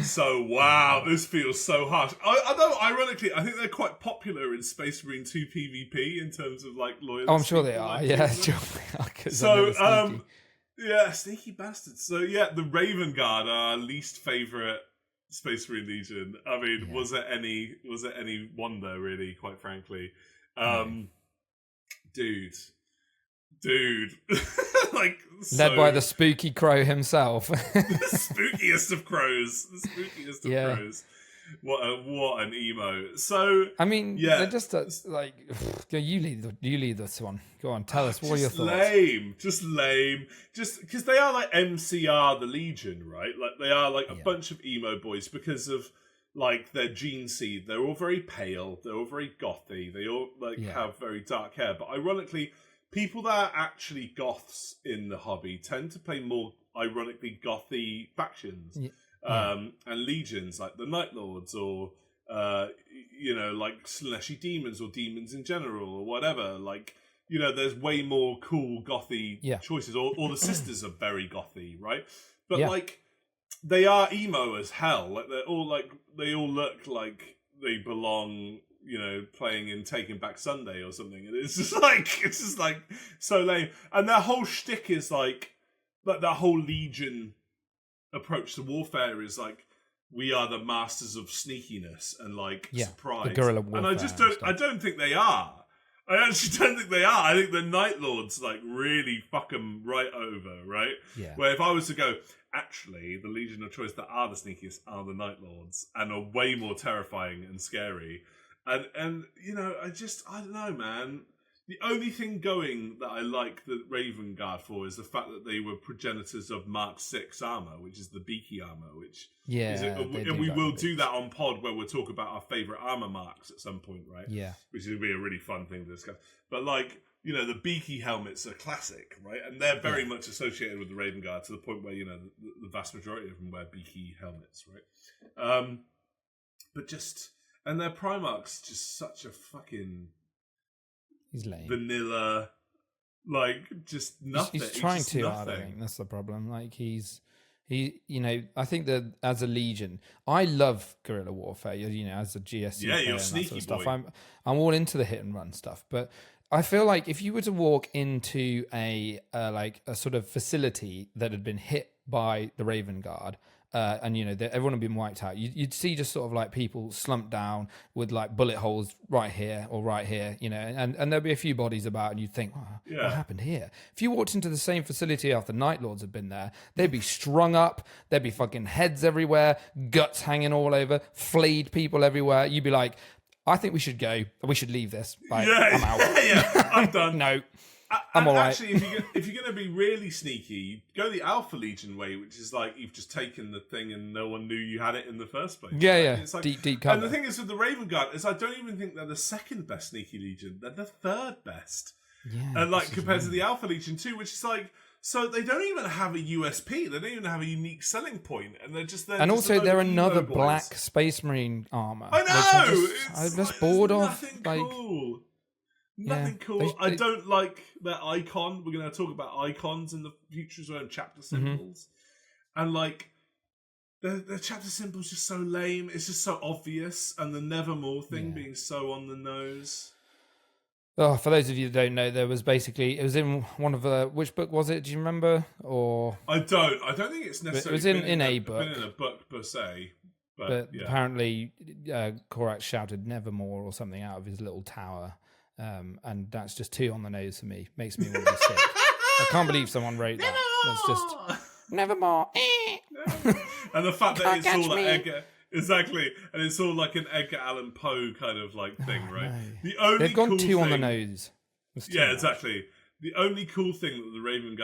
S2: So wow, this feels so harsh. Although ironically, I think they're quite popular in Space Marine 2 PvP in terms of like loyalty.
S1: Oh, I'm sure they are.
S2: Like,
S1: Yeah, sure they are. 'Cause
S2: So
S1: they're sneaky.
S2: yeah, sneaky bastards. So yeah, the Raven Guard are our least favourite Space Marine Legion. I mean, was it any wonder really, quite frankly? Dude. Like
S1: Led by the spooky crow himself.
S2: the spookiest of crows. The spookiest of crows. What an emo. So
S1: I mean,
S2: yeah,
S1: they're just like you lead this one. Go on, tell us what are your thoughts.
S2: Just lame. Just because they are like MCR the Legion, right? Like they are like a bunch of emo boys because of like their gene seed. They're all very pale. They're all very gothy. They all like have very dark hair. But ironically, people that are actually goths in the hobby tend to play more ironically gothy factions. And legions like the Night Lords or like Sleshy Demons or demons in general or whatever. Like, there's way more cool gothy choices. Or the sisters are very gothy, right? But like they are emo as hell. Like they all look like they belong, playing in Taking Back Sunday or something. And it's just like so lame. And their whole shtick is like that whole Legion approach to warfare is like we are the masters of sneakiness and like surprise.
S1: The guerrilla warfare.
S2: And I don't think they are. I actually don't think they are. I think the Night Lords like really fuck them right over, right?
S1: Yeah.
S2: Where if I was to go, actually, the Legion of Choice that are the sneakiest are the Night Lords and are way more terrifying and scary. And I don't know, man. The only thing going that I like the Raven Guard for is the fact that they were progenitors of Mark 6 armor, which is the beaky armor, which and we will do that on pod where we'll talk about our favorite armor marks at some point, right?
S1: Yeah.
S2: Which will be a really fun thing to discuss. But like, the beaky helmets are classic, right? And they're very much associated with the Raven Guard to the point where, the vast majority of them wear beaky helmets, right? And their Primarch's just such a fucking...
S1: He's lame.
S2: Vanilla, like just nothing.
S1: He's trying
S2: just
S1: too hard. I think that's the problem. Like I think that as a Legion, I love guerrilla warfare. As a GSC player
S2: you're
S1: and
S2: sneaky
S1: that sort of
S2: boy.
S1: stuff. I'm all into the hit and run stuff, but I feel like if you were to walk into a sort of facility that had been hit by the Raven Guard. And everyone had been wiped out. You'd see just sort of like people slumped down with like bullet holes right here or right here, and there'd be a few bodies about, and you'd think, what happened here? If you walked into the same facility after Night Lords had been there, they'd be strung up, there'd be fucking heads everywhere, guts hanging all over, flayed people everywhere. You'd be like, I think we should go. We should leave this. Like, I'm out.
S2: I'm done.
S1: No. I'm all right.
S2: Actually, if you're going to be really sneaky, go the Alpha Legion way, which is like you've just taken the thing and no one knew you had it in the first place.
S1: Yeah,
S2: right?
S1: yeah.
S2: It's like,
S1: deep cover.
S2: And the thing is with the Raven Guard is I don't even think they're the second best sneaky Legion. They're the third best.
S1: Yeah.
S2: And like compared to the Alpha Legion too, which is like, so they don't even have a USP. They don't even have a unique selling point, and they're just there.
S1: And
S2: just
S1: also, they're
S2: emo
S1: another
S2: boys.
S1: black Space Marine armor.
S2: I know.
S1: I'm just bored of.
S2: Nothing
S1: Like,
S2: cool. Nothing cool. I don't like their icon. We're going to talk about icons in the future as well, and chapter symbols. And like, the chapter symbols just so lame. It's just so obvious, and the Nevermore thing being so on the nose.
S1: Oh, for those of you that don't know, there was basically it was in one of the which book was it? Do you remember? Or
S2: I don't think it's necessarily.
S1: it was in
S2: been
S1: a book.
S2: Been in a book per se,
S1: But
S2: yeah.
S1: apparently, Korax shouted "Nevermore" or something out of his little tower, and that's just too on the nose for me. Makes me want to be sick. I can't believe someone wrote that. That's just "Nevermore."
S2: And the fact that it's all like
S1: me.
S2: Edgar, exactly, and it's all like an Edgar Allan Poe kind of like thing, right?
S1: No.
S2: The only
S1: They've gone
S2: cool
S1: too on the
S2: thing-
S1: nose.
S2: Yeah, exactly. The only cool thing that the Raven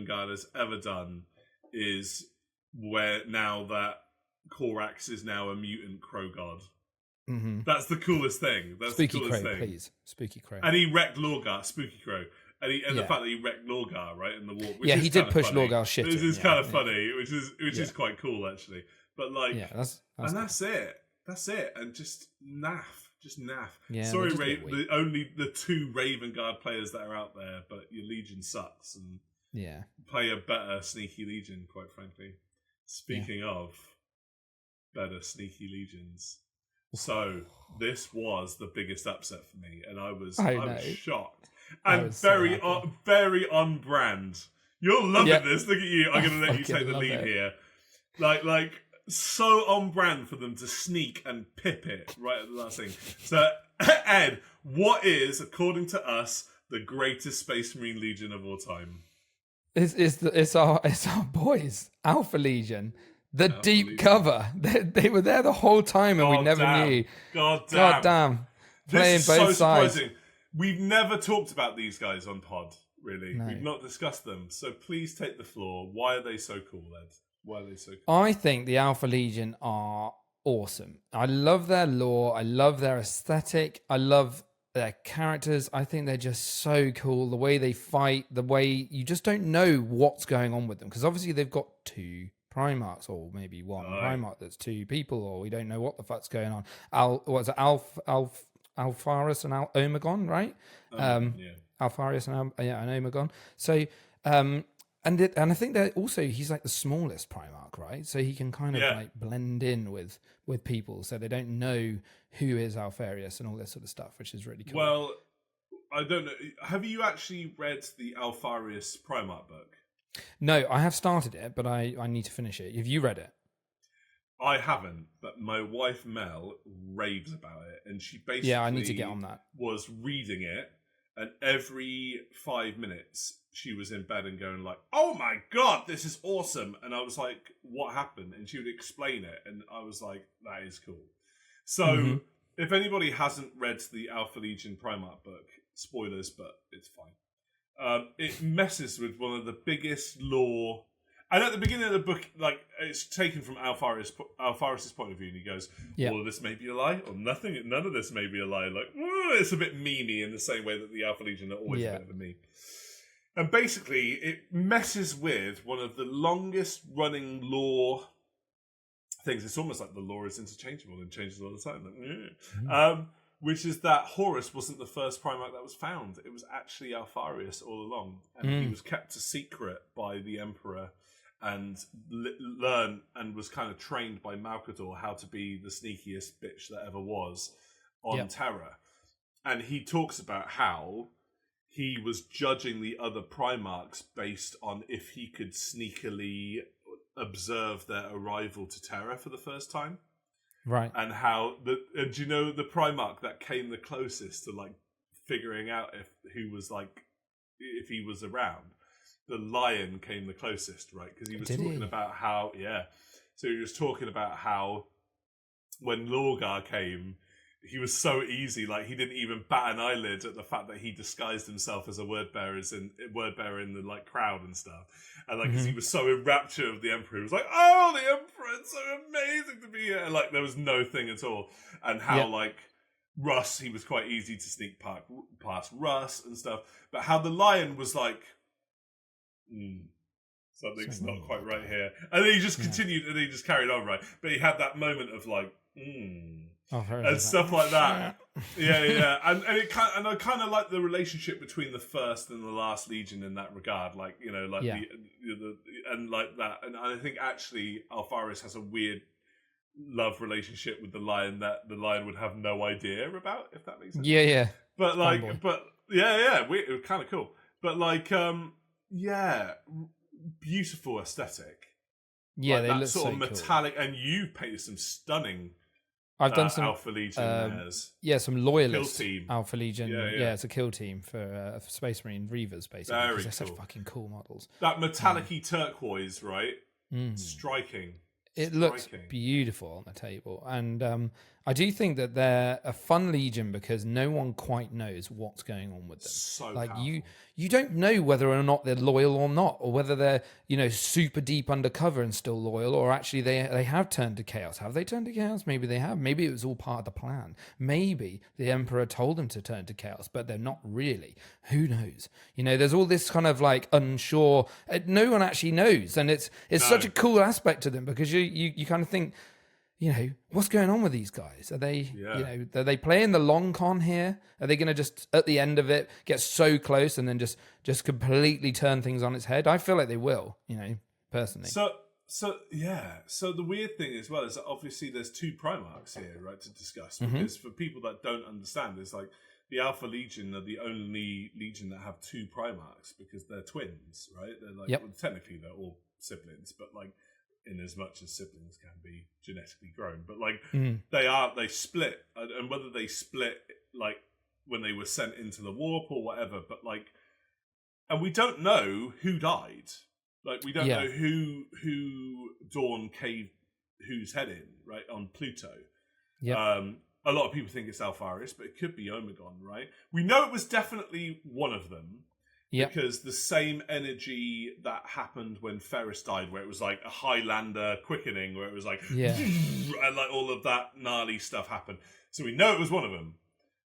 S2: Guard has ever done is where now that Korax is now a mutant crow god.
S1: Mm-hmm.
S2: That's the coolest thing. That's
S1: Spooky
S2: the coolest
S1: Crow,
S2: thing.
S1: please. Spooky Crow.
S2: And he wrecked Lorgar, Spooky Crow. And the
S1: Yeah.
S2: fact that he wrecked Lorgar, right, in the war. Which
S1: Yeah,
S2: is
S1: he did
S2: kinda
S1: push
S2: funny.
S1: Lorgar shit
S2: Which
S1: in,
S2: is
S1: yeah,
S2: kind of
S1: yeah.
S2: funny, which is quite cool, actually. But, like,
S1: Yeah, that's
S2: that's it. That's it. And just naff. Just naff.
S1: Yeah,
S2: Sorry,
S1: they're just a bit weak.
S2: only the 2 Raven Guard players that are out there, but your Legion sucks. And
S1: yeah.
S2: play a better Sneaky Legion, quite frankly. Speaking of better Sneaky Legions. So, this was the biggest upset for me, and I was shocked. And
S1: was so happy.
S2: very on brand. You're loving this. Look at you. I'm going to let you
S1: fucking
S2: take the
S1: love
S2: lead
S1: it.
S2: here. Like, so on brand for them to sneak and pip it right at the last thing. So, Ed, what is, according to us, the greatest Space Marine Legion of all time?
S1: It's our boys, Alpha Legion, the
S2: Alpha
S1: deep
S2: Legion.
S1: cover. They were there the whole time, and we never knew.
S2: God
S1: damn. Playing
S2: This is
S1: both
S2: so
S1: sides.
S2: surprising. We've never talked about these guys on pod, really.
S1: No.
S2: We've not discussed them. So please take the floor. Why are they so cool, Ed? Why are they so cool?
S1: I think the Alpha Legion are awesome. I love their lore. I love their aesthetic. I love their characters. I think they're just so cool. The way they fight, the way you just don't know what's going on with them. Because obviously they've got 2 Primarchs, or maybe one Primarch that's 2 people, or we don't know what the fuck's going on. Alpharis and Omegon, right? Alpharius and Omegon. So, and I think that also he's like the smallest Primarch, right? So he can kind of like blend in with people, so they don't know who is Alpharius and all this sort of stuff, which is really cool.
S2: Well, I don't know. Have you actually read the Alpharius Primarch book?
S1: No, I have started it, but I need to finish it. Have you read it?
S2: I haven't, but my wife Mel raves about it, and she basically
S1: I need to get on that.
S2: Was reading it, and every 5 minutes she was in bed and going like, "Oh my god, this is awesome!" And I was like, "What happened?" And she would explain it, and I was like, "That is cool." So, if anybody hasn't read the Alpha Legion Primarch book, spoilers, but it's fine. It messes with one of the biggest lore. And at the beginning of the book, like, it's taken from Alpharis's point of view, and he goes, all of this may be a lie, or none of this may be a lie. Like, it's a bit memey in the same way that the Alpha Legion are always a bit of a meme. And basically, it messes with one of the longest running lore things. It's almost like the lore is interchangeable and changes all the time. Which is that Horus wasn't the first Primarch that was found. It was actually Alpharius all along. And he was kept a secret by the Emperor and learned and was kind of trained by Malkador how to be the sneakiest bitch that ever was on Terra. And he talks about how he was judging the other Primarchs based on if he could sneakily observe their arrival to Terra for the first time.
S1: Right.
S2: And how do you know the Primarch that came the closest to like figuring out if he was around? The Lion came the closest, right? Because he was talking about how so he was talking about how when Lorgar came, he was so easy, like he didn't even bat an eyelid at the fact that he disguised himself as a word bearer in the like crowd and stuff. And like, 'cause he was so enraptured of the Emperor, he was like, "Oh, the Emperor! It's so amazing to be here!" And like, there was no thing at all. And how like Russ, he was quite easy to sneak past Russ and stuff. But how the Lion was like, something's not quite right here. And then he just continued, and he just carried on, right? But he had that moment of like, and stuff like that. And I kind of like the relationship between the first and the last Legion in that regard, like, you know, like the and like that. And I think actually Alpharius has a weird love relationship with the lion that the lion would have no idea about, if that makes sense.
S1: Yeah.
S2: But like,
S1: Fanboy.
S2: but yeah, it was kind of cool. But like, yeah, beautiful aesthetic.
S1: Yeah,
S2: like
S1: they
S2: that
S1: look
S2: sort
S1: so
S2: of
S1: cool.
S2: metallic, and you painted some stunning.
S1: I've done some
S2: Alpha Legion mares.
S1: Yeah, some loyalist
S2: Kill team.
S1: Alpha Legion.
S2: Yeah.
S1: It's a kill team for Space Marine Reavers, basically.
S2: Very
S1: Because they're
S2: cool.
S1: such fucking cool models.
S2: That metallic-y turquoise, right?
S1: Mm.
S2: Striking.
S1: It looks beautiful on the table. And I do think that they're a fun Legion because no one quite knows what's going on with them.
S2: So
S1: like
S2: powerful.
S1: you don't know whether or not they're loyal or not, or whether they're, super deep undercover and still loyal, or actually they have turned to chaos. Have they turned to chaos? Maybe they have. Maybe it was all part of the plan. Maybe the Emperor told them to turn to chaos, but they're not really. Who knows? There's all this kind of like unsure. No one actually knows, and it's such a cool aspect to them because you kind of think, what's going on with these guys? Are they, are they playing the long con here? Are they going to just, at the end of it, get so close and then just completely turn things on its head? I feel like they will, personally.
S2: So the weird thing as well is that obviously there's two Primarchs here, right, to discuss. Because for people that don't understand, it's like the Alpha Legion are the only Legion that have two Primarchs because they're twins, right? They're like, well, technically they're all siblings, but like, in as much as siblings can be genetically grown, but like they split, and whether they split like when they were sent into the warp or whatever, but like, and we don't know who died. Like we don't know who Dawn caved whose head in, right, on Pluto. Yeah. A lot of people think it's Alpharis, but it could be Omegon, right? We know it was definitely one of them. Because the same energy that happened when Ferris died, where it was like a Highlander quickening, where it was like, and like all of that gnarly stuff happened. So we know it was one of them,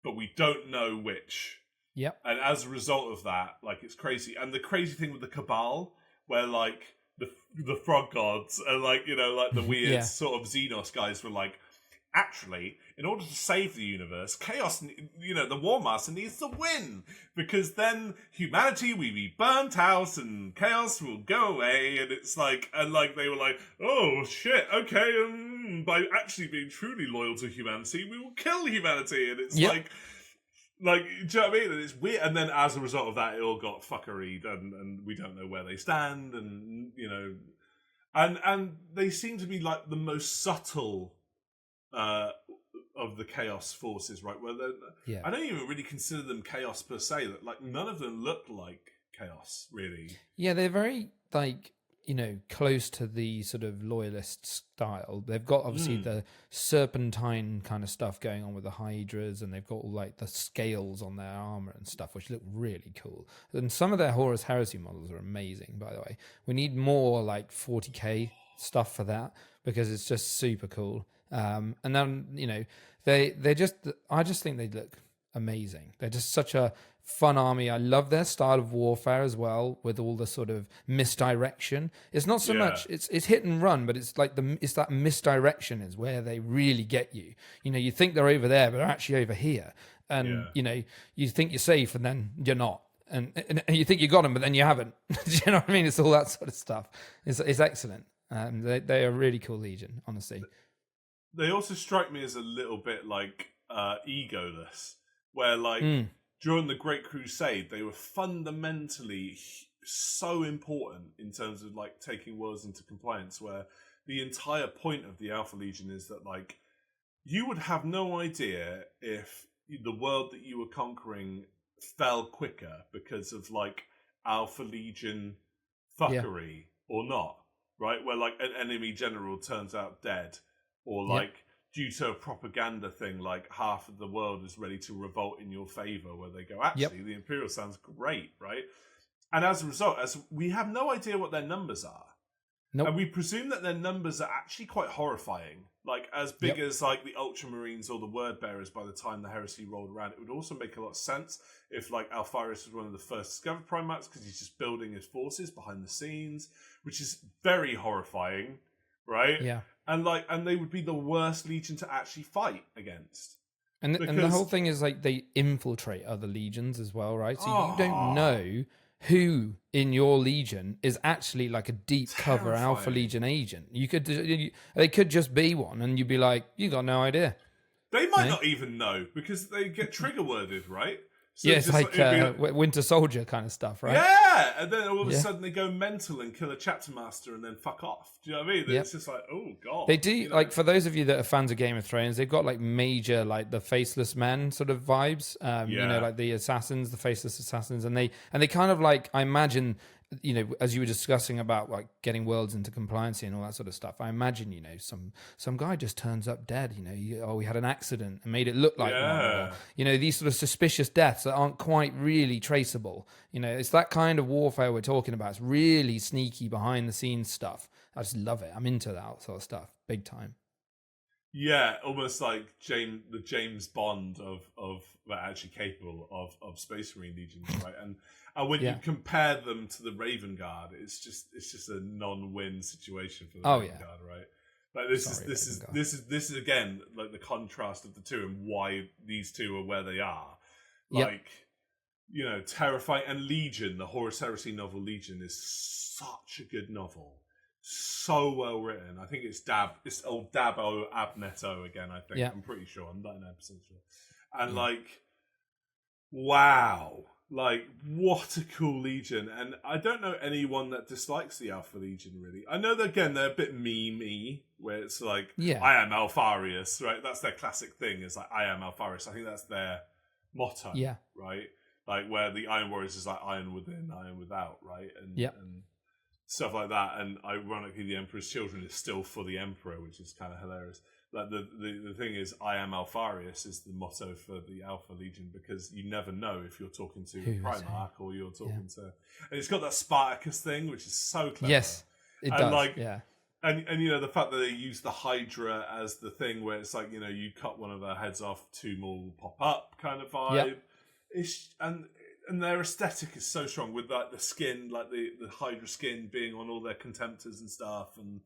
S2: but we don't know which.
S1: Yep.
S2: And as a result of that, like it's crazy. And the crazy thing with the Cabal, where like the frog gods and like, like the weird sort of Xenos guys were like, actually, in order to save the universe, Chaos, the War Master needs to win, because then humanity will be burnt out and Chaos will go away, and it's like, and like they were like, oh shit, okay, by actually being truly loyal to humanity, we will kill humanity, and it's like, do you know what I mean? And it's weird, and then as a result of that, it all got fuckeried, and we don't know where they stand, and and they seem to be like the most subtle of the Chaos forces, right? Well, I don't even really consider them Chaos per se. Like none of them look like Chaos, really.
S1: Yeah, they're very like close to the sort of loyalist style. They've got obviously the serpentine kind of stuff going on with the Hydras, and they've got all like the scales on their armor and stuff, which look really cool. And some of their Horus Heresy models are amazing, by the way. We need more like 40k stuff for that because it's just super cool. And then they're just, I just think they look amazing. They're just such a fun army. I love their style of warfare as well, with all the sort of misdirection. It's not so much it's hit and run, but it's like it's that misdirection is where they really get you. You think they're over there, but they're actually over here, and you think you're safe, and then you're not. And you think you got them, but then you haven't. Do you know what I mean? It's all that sort of stuff. It's excellent. They are a really cool Legion, honestly.
S2: They also strike me as a little bit like egoless, where like during the Great Crusade, they were fundamentally so important in terms of like taking worlds into compliance, where the entire point of the Alpha Legion is that like you would have no idea if the world that you were conquering fell quicker because of like Alpha Legion fuckery or not, right? Where like an enemy general turns out dead. Or like due to a propaganda thing, like half of the world is ready to revolt in your favor, where they go, actually, the Imperial sounds great, right? And as a result, as we have no idea what their numbers are. Nope. And we presume that their numbers are actually quite horrifying. Like as big as like the Ultramarines or the Word Bearers by the time the heresy rolled around. It would also make a lot of sense if like Alpharis was one of the first discovered Primarchs, because he's just building his forces behind the scenes, which is very horrifying, right?
S1: Yeah.
S2: And they would be the worst Legion to actually fight against.
S1: And the whole thing is like they infiltrate other legions as well, right? So you don't know who in your legion is actually like a deep cover Alpha
S2: Terrifying.
S1: Legion agent. They could just be one, and you'd be like, you got no idea.
S2: They might not even know because they get trigger worded, right? So
S1: Yeah, it's
S2: just
S1: like
S2: it'd be
S1: Winter Soldier kind of stuff, right?
S2: yeah, and then all of a sudden they go mental and kill a chapter master and then fuck off. Do you know what I mean?
S1: Yep.
S2: It's just like, oh god.
S1: They do,
S2: you know?
S1: like, for those of you that are fans of Game of Thrones, they've got like major, like the faceless men sort of vibes. You know, like the assassins, the faceless assassins, and they kind of like, I imagine, you know, as you were discussing about like getting worlds into compliancy and all that sort of stuff, I imagine, you know, some guy just turns up dead, you know, we had an accident and made it look like one, or, you know, these sort of suspicious deaths that aren't quite really traceable. You know, it's that kind of warfare we're talking about. It's really sneaky behind the scenes stuff. I just love it. I'm into that sort of stuff big time.
S2: Yeah, almost like the James Bond of well, actually capable of Space Marine legions, right? And when you compare them to the Raven Guard, it's just a non-win situation for the Raven Guard, right? Like this is again like the contrast of the two and why these two are where they are. Like, you know, Terrifying and Legion, the Horus Heresy novel Legion, is such a good novel. So well written. I think it's old Dabo Abneto again, I think.
S1: Yeah.
S2: I'm pretty sure. I'm 99% sure. And like, wow. Like, what a cool Legion. And I don't know anyone that dislikes the Alpha Legion, really. I know that, again, they're a bit me, where it's like, I am Alpharius, right? That's their classic thing, is like, I am Alpharius. I think that's their motto, right? Like, where the Iron Warriors is like, Iron within, Iron without, right? And stuff like that. And ironically, the Emperor's Children is still for the Emperor, which is kind of hilarious. Like the thing is, I am Alpharius is the motto for the Alpha Legion, because you never know if you're talking to a Primarch or you're talking to, and it's got that Spartacus thing, which is so clever.
S1: Yes, it does.
S2: Like, and you know, the fact that they use the Hydra as the thing where it's like, you know, you cut one of their heads off, two more will pop up kind of vibe. Yep. It's and their aesthetic is so strong with like the skin, like the Hydra skin being on all their contemptors and stuff, and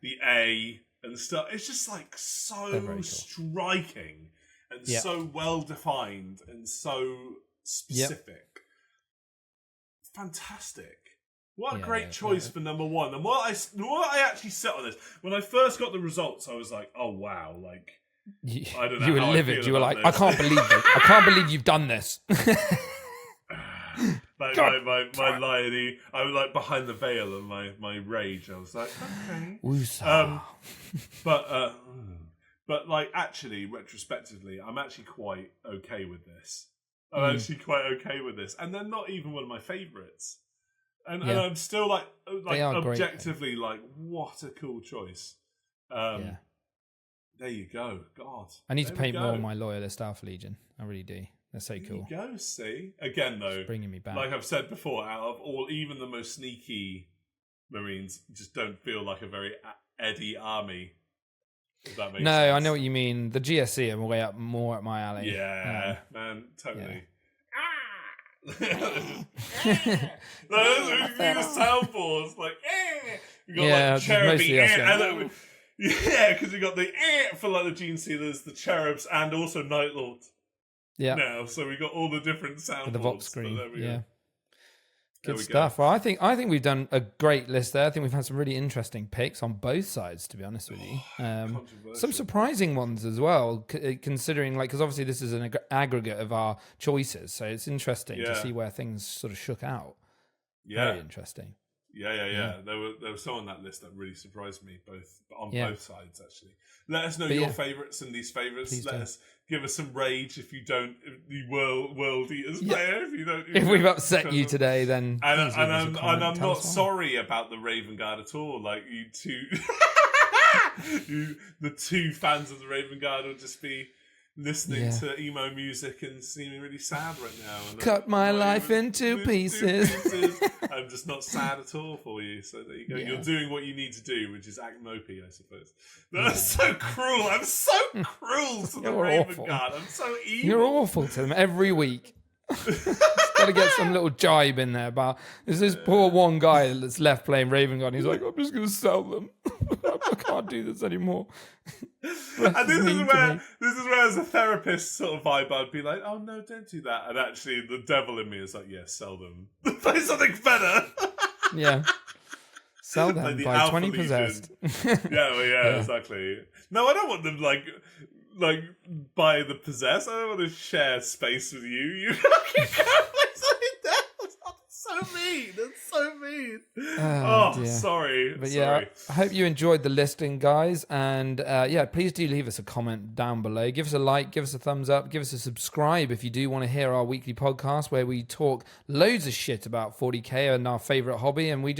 S2: the A and stuff. It's just like so cool. Striking and so well defined and so specific. Fantastic. What a great choice for number one. And what I actually set on this, when I first got the results, I was like, oh wow, like I don't know. You
S1: were livid. You were like, I can't believe it. I can't believe you've done this.
S2: Like my liony, I was like behind the veil of my rage. I was like, okay. But like actually, retrospectively, I'm actually quite okay with this. And they're not even one of my favourites. And I'm still like objectively great, like, what a cool choice. There you go. God,
S1: I need to paint more on my loyalist Alpha Legion. I really do. They're so cool.
S2: There you go, see? Again, though,
S1: bringing me back.
S2: Like I've said before, out of all, even the most sneaky Marines just don't feel like a very Eddie army. If that makes sense.
S1: I know what you mean. The GSC are way up more at my alley.
S2: Yeah, man, totally.
S1: Yeah.
S2: The soundboards, like, you got like cherubby, because you got the for like the Gene Sealers, the cherubs, and also Night Lord.
S1: Yeah.
S2: Now, so we got all the different soundboards.
S1: With the Vox screen.
S2: Go.
S1: Good stuff. Go. Well, I think we've done a great list there. I think we've had some really interesting picks on both sides, to be honest with you. Some surprising ones as well, considering, like, because obviously this is an aggregate of our choices, so it's interesting to see where things sort of shook out. Very interesting.
S2: Yeah. There was some on that list that really surprised me, both sides actually. Let us know your favourites and least favourites. Give us some rage if you don't. The World Eaters player, if you don't.
S1: If we've upset you today, then
S2: I'm not sorry about the Raven Guard at all. Like you two, the two fans of the Raven Guard will just be listening to emo music and seeming really sad right now. And
S1: cut my life into pieces.
S2: I'm just not sad at all for you. So there you go. You're doing what you need to do, which is act mopey, I suppose. That's so cruel. I'm so cruel to the Raven Guard. I'm so evil.
S1: You're awful to them every week. Got to get some little jibe in there. But there's this poor one guy that's left playing Raven Guard. He's like, I'm just going to sell them. I can't do this anymore.
S2: And this is where, as a therapist sort of vibe, I'd be like, oh no, don't do that. And actually, the devil in me is like, yeah, sell them. Play something better.
S1: Yeah. Sell them
S2: the
S1: by
S2: Alpha
S1: 20
S2: Legion.
S1: possessed.
S2: Yeah, exactly. No, I don't want them like by the possessed. I don't want to share space with you. You fucking can't play something down. That's so mean. That's so mean. Oh,
S1: dear.
S2: sorry.
S1: But
S2: sorry.
S1: yeah, I hope you enjoyed the listing, guys. And yeah, please do leave us a comment down below. Give us a like, give us a thumbs up, give us a subscribe if you do want to hear our weekly podcast where we talk loads of shit about 40k and our favorite hobby. And we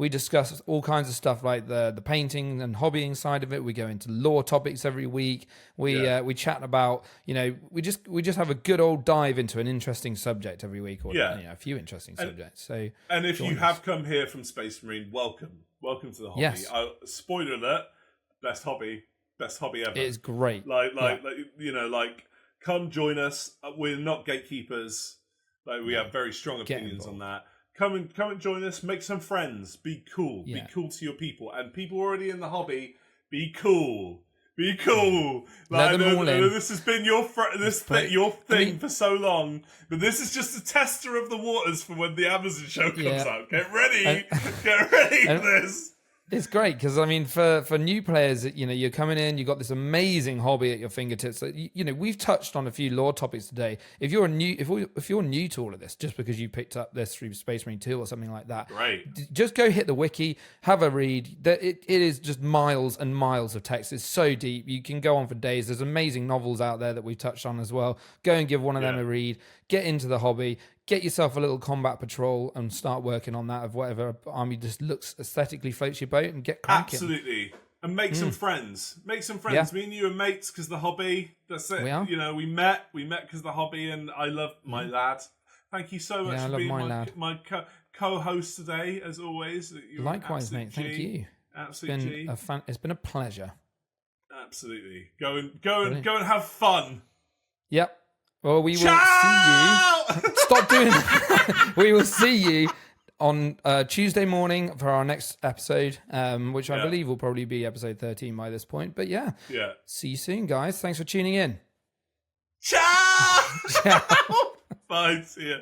S1: discuss all kinds of stuff like the painting and hobbying side of it. We go into lore topics every week. We chat about, we just have a good old dive into an interesting subject every week, or a few interesting subjects. So,
S2: and if you have come here from Space Marine, welcome to the hobby.
S1: Yes.
S2: Spoiler alert: best hobby ever.
S1: It is great.
S2: Come join us. We're not gatekeepers. We have very strong opinions on that. Come and join us. Make some friends. Be cool.
S1: Yeah.
S2: Be cool to your people, and people already in the hobby. Be cool. Be cool.
S1: Let them all in.
S2: This has been your thing for so long, but this is just a tester of the waters for when the Amazon show comes out. Get ready. Get ready for this.
S1: It's great because for new players, you're coming in, you've got this amazing hobby at your fingertips. We've touched on a few lore topics today. If you're new to all of this, just because you picked up this through Space Marine 2 or something like that,
S2: right?
S1: Just go hit the wiki, have a read. It is just miles and miles of text. It's so deep. You can go on for days. There's amazing novels out there that we've touched on as well. Go and give one of them a read. Get into the hobby. Get yourself a little combat patrol and start working on that of whatever army just looks aesthetically floats your boat and get cracking.
S2: Absolutely. And make some friends. Make some friends. Me and you are mates because the hobby. That's it.
S1: We are.
S2: We met because the hobby, and I love my lad. Thank you so much for being my co-host today, as always.
S1: Likewise, mate. Thank you.
S2: Absolutely.
S1: It's been a pleasure.
S2: Absolutely. Go and have fun.
S1: Yep. Well, we will see you. Stop doing that. We will see you on Tuesday morning for our next episode, which I believe will probably be episode 13 by this point. But yeah. See you soon, guys. Thanks for tuning in.
S2: Ciao.
S1: Ciao.
S2: Bye. See ya.